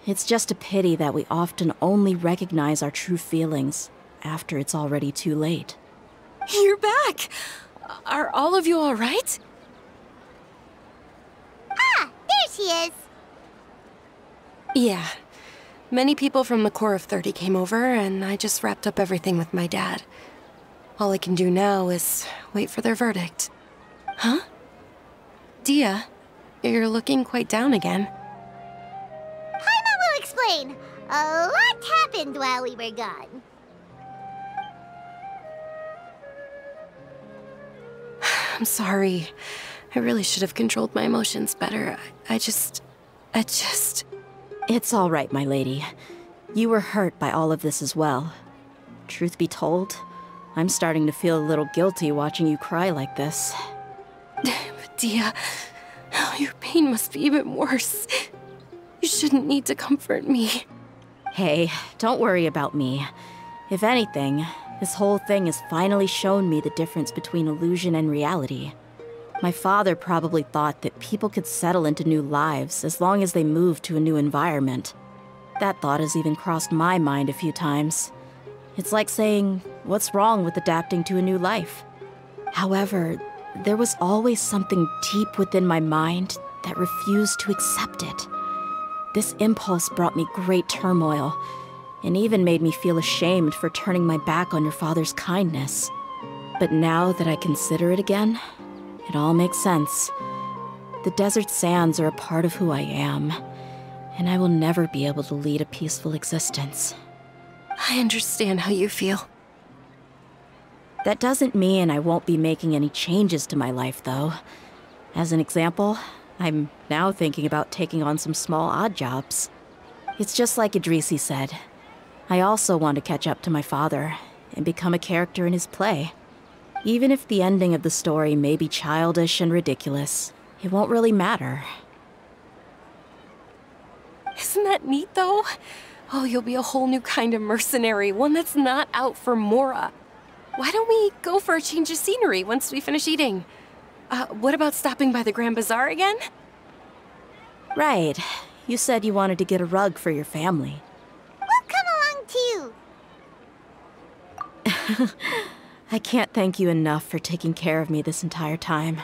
[SPEAKER 3] It's just a pity that we often only recognize our true feelings after it's already too late.
[SPEAKER 4] You're back! Are all of you all right?
[SPEAKER 2] Ah, there she is.
[SPEAKER 4] Yeah. Many people from the Corps of 30 came over, and I just wrapped up everything with my dad. All I can do now is wait for their verdict. Huh? Dehya, you're looking quite down again.
[SPEAKER 2] Paimon will explain. A lot happened while we were gone.
[SPEAKER 4] I'm sorry. I really should have controlled my emotions better. I just...
[SPEAKER 3] It's all right, my lady. You were hurt by all of this as well. Truth be told, I'm starting to feel a little guilty watching you cry like this.
[SPEAKER 4] But Dehya, oh, your pain must be even worse. You shouldn't need to comfort me.
[SPEAKER 3] Hey, don't worry about me. If anything, this whole thing has finally shown me the difference between illusion and reality. My father probably thought that people could settle into new lives as long as they moved to a new environment. That thought has even crossed my mind a few times. It's like saying, what's wrong with adapting to a new life? However, there was always something deep within my mind that refused to accept it. This impulse brought me great turmoil, and even made me feel ashamed for turning my back on your father's kindness. But now that I consider it again, it all makes sense. The desert sands are a part of who I am, and I will never be able to lead a peaceful existence.
[SPEAKER 4] I understand how you feel.
[SPEAKER 3] That doesn't mean I won't be making any changes to my life, though. As an example, I'm now thinking about taking on some small odd jobs. It's just like Idrisi said. I also want to catch up to my father and become a character in his play. Even if the ending of the story may be childish and ridiculous, it won't really matter.
[SPEAKER 4] Isn't that neat, though? Oh, you'll be a whole new kind of mercenary, one that's not out for Mora. Why don't we go for a change of scenery once we finish eating? What about stopping by the Grand Bazaar again?
[SPEAKER 3] Right. You said you wanted to get a rug for your family.
[SPEAKER 2] We'll come along too.
[SPEAKER 3] I can't thank you enough for taking care of me this entire time.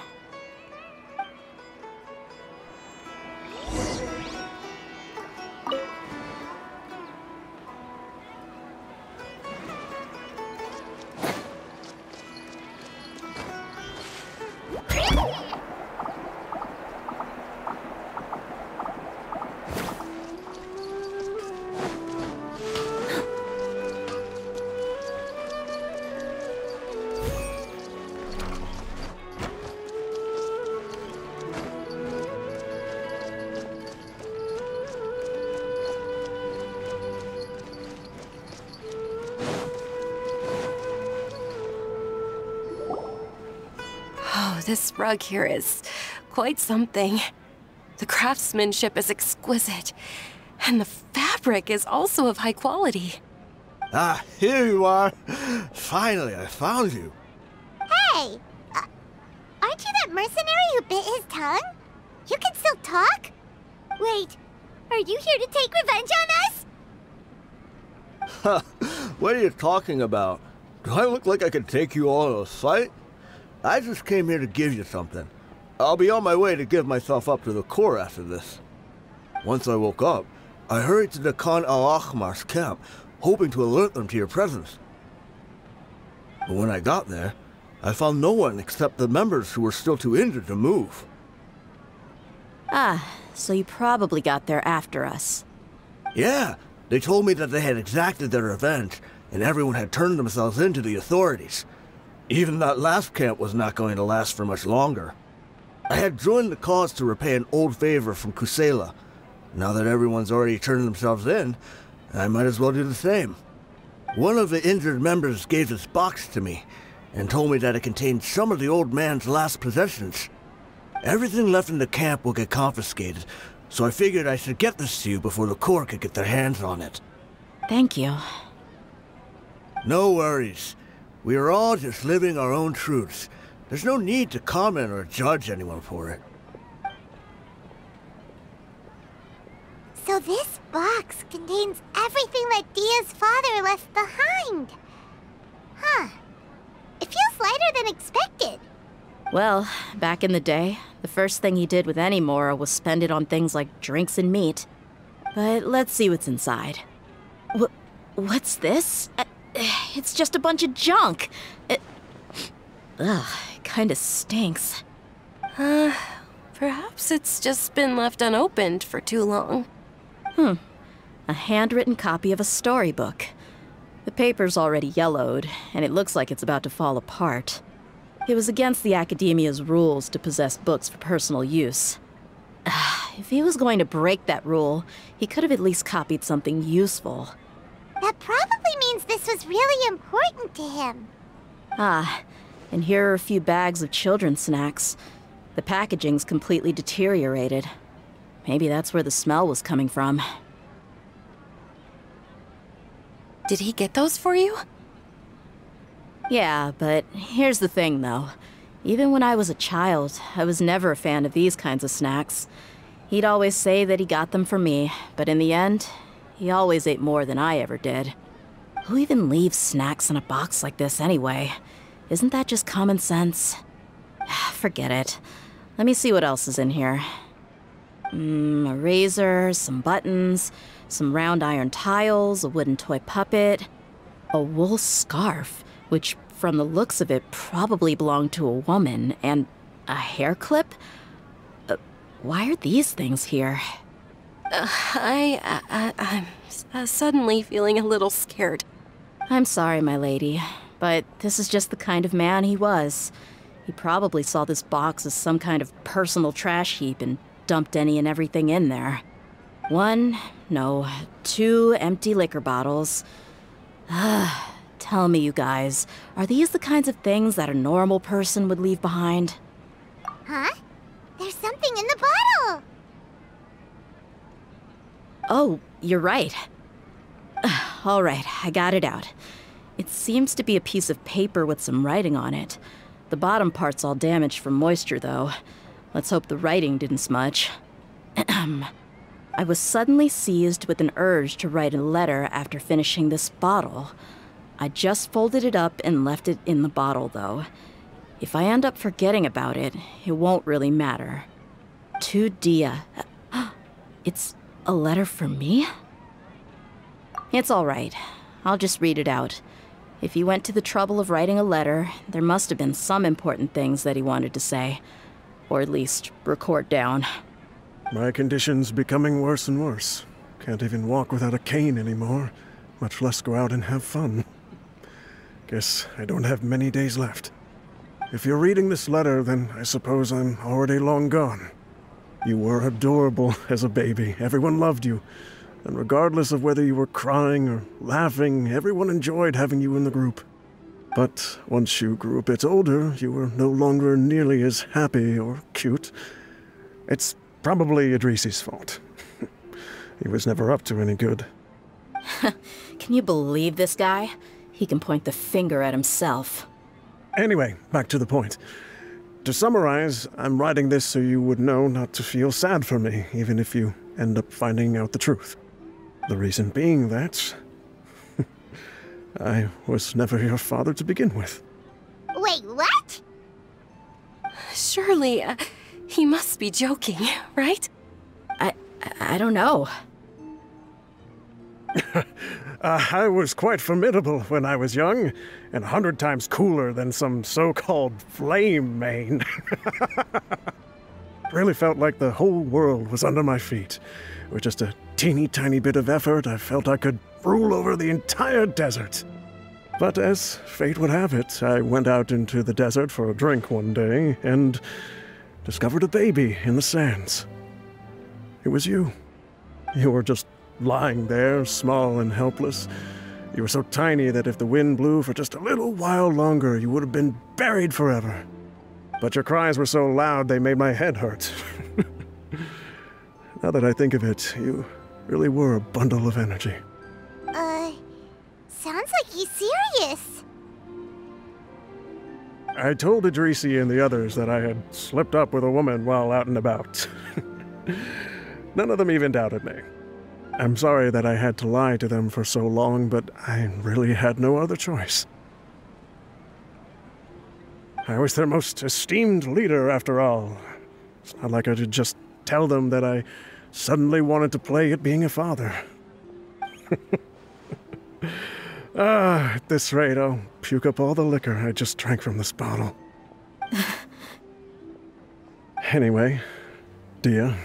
[SPEAKER 4] This rug here is quite something. The craftsmanship is exquisite, and the fabric is also of high quality.
[SPEAKER 13] Ah, here you are. Finally, I found you.
[SPEAKER 2] Hey! Aren't you that mercenary who bit his tongue? You can still talk? Wait, are you here to take revenge on us?
[SPEAKER 13] What are you talking about? Do I look like I could take you all in a fight? I just came here to give you something. I'll be on my way to give myself up to the Corps after this. Once I woke up, I hurried to the Khan al-Ahmar's camp, hoping to alert them to your presence. But when I got there, I found no one except the members who were still too injured to move.
[SPEAKER 3] Ah, so you probably got there after us.
[SPEAKER 13] Yeah, they told me that they had exacted their revenge, and everyone had turned themselves in to the authorities. Even that last camp was not going to last for much longer. I had joined the cause to repay an old favor from Kusela. Now that everyone's already turned themselves in, I might as well do the same. One of the injured members gave this box to me, and told me that it contained some of the old man's last possessions. Everything left in the camp will get confiscated, so I figured I should get this to you before the Corps could get their hands on it.
[SPEAKER 3] Thank you.
[SPEAKER 13] No worries. We are all just living our own truths. There's no need to comment or judge anyone for it.
[SPEAKER 2] So this box contains everything that Dehya's father left behind. Huh. It feels lighter than expected.
[SPEAKER 3] Well, back in the day, the first thing he did with any Mora was spend it on things like drinks and meat. But let's see what's inside. What's this? It's just a bunch of junk. It kinda stinks.
[SPEAKER 4] Perhaps it's just been left unopened for too long.
[SPEAKER 3] A handwritten copy of a storybook. The paper's already yellowed, and it looks like it's about to fall apart. It was against the Academia's rules to possess books for personal use. If he was going to break that rule, he could have at least copied something useful.
[SPEAKER 2] That probably means this was really important to him.
[SPEAKER 3] And here are a few bags of children's snacks. The packaging's completely deteriorated. Maybe that's where the smell was coming from.
[SPEAKER 4] Did he get those for you?
[SPEAKER 3] Yeah, but here's the thing, though. Even when I was a child, I was never a fan of these kinds of snacks. He'd always say that he got them for me, but in the end, he always ate more than I ever did. Who even leaves snacks in a box like this anyway? Isn't that just common sense? Forget it. Let me see what else is in here. A razor, some buttons, some round iron tiles, a wooden toy puppet, a wool scarf, which from the looks of it probably belonged to a woman, and a hair clip? Why are these things here?
[SPEAKER 4] I'm suddenly feeling a little scared.
[SPEAKER 3] I'm sorry, my lady, but this is just the kind of man he was. He probably saw this box as some kind of personal trash heap and dumped any and everything in there. 2 empty liquor bottles. Tell me, you guys, are these the kinds of things that a normal person would leave behind?
[SPEAKER 2] Huh? There's something in the bottle!
[SPEAKER 3] Oh, you're right. All right, I got it out. It seems to be a piece of paper with some writing on it. The bottom part's all damaged from moisture, though. Let's hope the writing didn't smudge. I was suddenly seized with an urge to write a letter after finishing this bottle. I just folded it up and left it in the bottle, though. If I end up forgetting about it, it won't really matter. To Dehya. It's a letter for me? It's all right. I'll just read it out. If he went to the trouble of writing a letter, there must have been some important things that he wanted to say. Or at least record down.
[SPEAKER 12] My condition's becoming worse and worse. Can't even walk without a cane anymore, much less go out and have fun. Guess I don't have many days left. If you're reading this letter, then I suppose I'm already long gone. You were adorable as a baby. Everyone loved you. And regardless of whether you were crying or laughing, everyone enjoyed having you in the group. But once you grew a bit older, you were no longer nearly as happy or cute. It's probably Idrisi's fault. He was never up to any good.
[SPEAKER 3] Can you believe this guy? He can point the finger at himself.
[SPEAKER 12] Anyway, back to the point. To summarize, I'm writing this so you would know not to feel sad for me, even if you end up finding out the truth. The reason being that I was never your father to begin with.
[SPEAKER 2] Wait, what?
[SPEAKER 4] Surely, he must be joking, right?
[SPEAKER 3] I don't know.
[SPEAKER 12] I was quite formidable when I was young, and 100 times cooler than some so-called flame main. Really felt like the whole world was under my feet. With just a teeny tiny bit of effort, I felt I could rule over the entire desert. But as fate would have it, I went out into the desert for a drink one day and discovered a baby in the sands. It was you. You were just lying there, small and helpless. You were so tiny that if the wind blew for just a little while longer, you would have been buried forever. But your cries were so loud they made my head hurt. Now that I think of it, you really were a bundle of energy.
[SPEAKER 2] Sounds like he's serious.
[SPEAKER 12] I told Idrisi and the others that I had slipped up with a woman while out and about. None of them even doubted me. I'm sorry that I had to lie to them for so long, but I really had no other choice. I was their most esteemed leader, after all. It's not like I could just tell them that I suddenly wanted to play at being a father. At this rate, I'll puke up all the liquor I just drank from this bottle. Anyway, Dehya,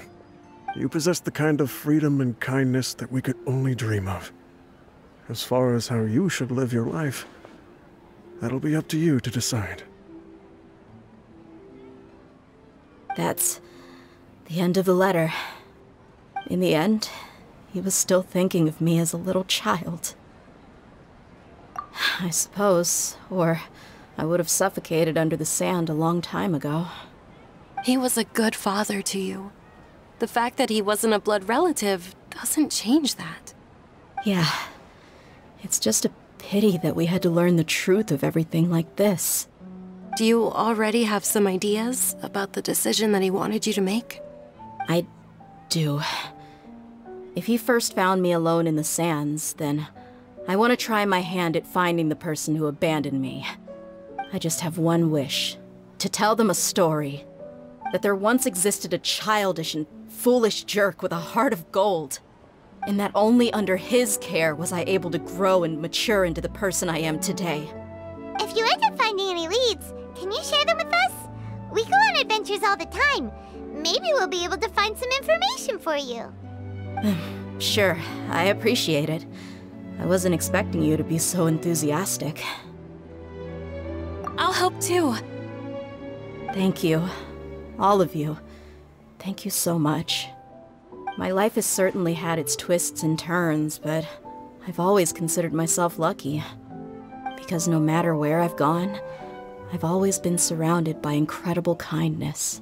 [SPEAKER 12] you possess the kind of freedom and kindness that we could only dream of. As far as how you should live your life, that'll be up to you to decide.
[SPEAKER 3] That's the end of the letter. In the end, he was still thinking of me as a little child. I suppose, or I would have suffocated under the sand a long time ago.
[SPEAKER 4] He was a good father to you. The fact that he wasn't a blood relative doesn't change that.
[SPEAKER 3] Yeah. It's just a pity that we had to learn the truth of everything like this.
[SPEAKER 4] Do you already have some ideas about the decision that he wanted you to make?
[SPEAKER 3] I do. If he first found me alone in the sands, then I want to try my hand at finding the person who abandoned me. I just have one wish. To tell them a story. That there once existed a childish and foolish jerk with a heart of gold. And that only under his care was I able to grow and mature into the person I am today.
[SPEAKER 2] If you end up finding any leads, can you share them with us? We go on adventures all the time. Maybe we'll be able to find some information for you.
[SPEAKER 3] Sure, I appreciate it. I wasn't expecting you to be so enthusiastic.
[SPEAKER 4] I'll help too.
[SPEAKER 3] Thank you. All of you. Thank you so much. My life has certainly had its twists and turns, but I've always considered myself lucky. Because no matter where I've gone, I've always been surrounded by incredible kindness.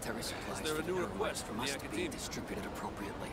[SPEAKER 14] Military supplies
[SPEAKER 15] Is there a
[SPEAKER 14] for the
[SPEAKER 15] new
[SPEAKER 14] Eremites
[SPEAKER 15] request from the
[SPEAKER 14] must be
[SPEAKER 15] Academy?
[SPEAKER 14] distributed appropriately.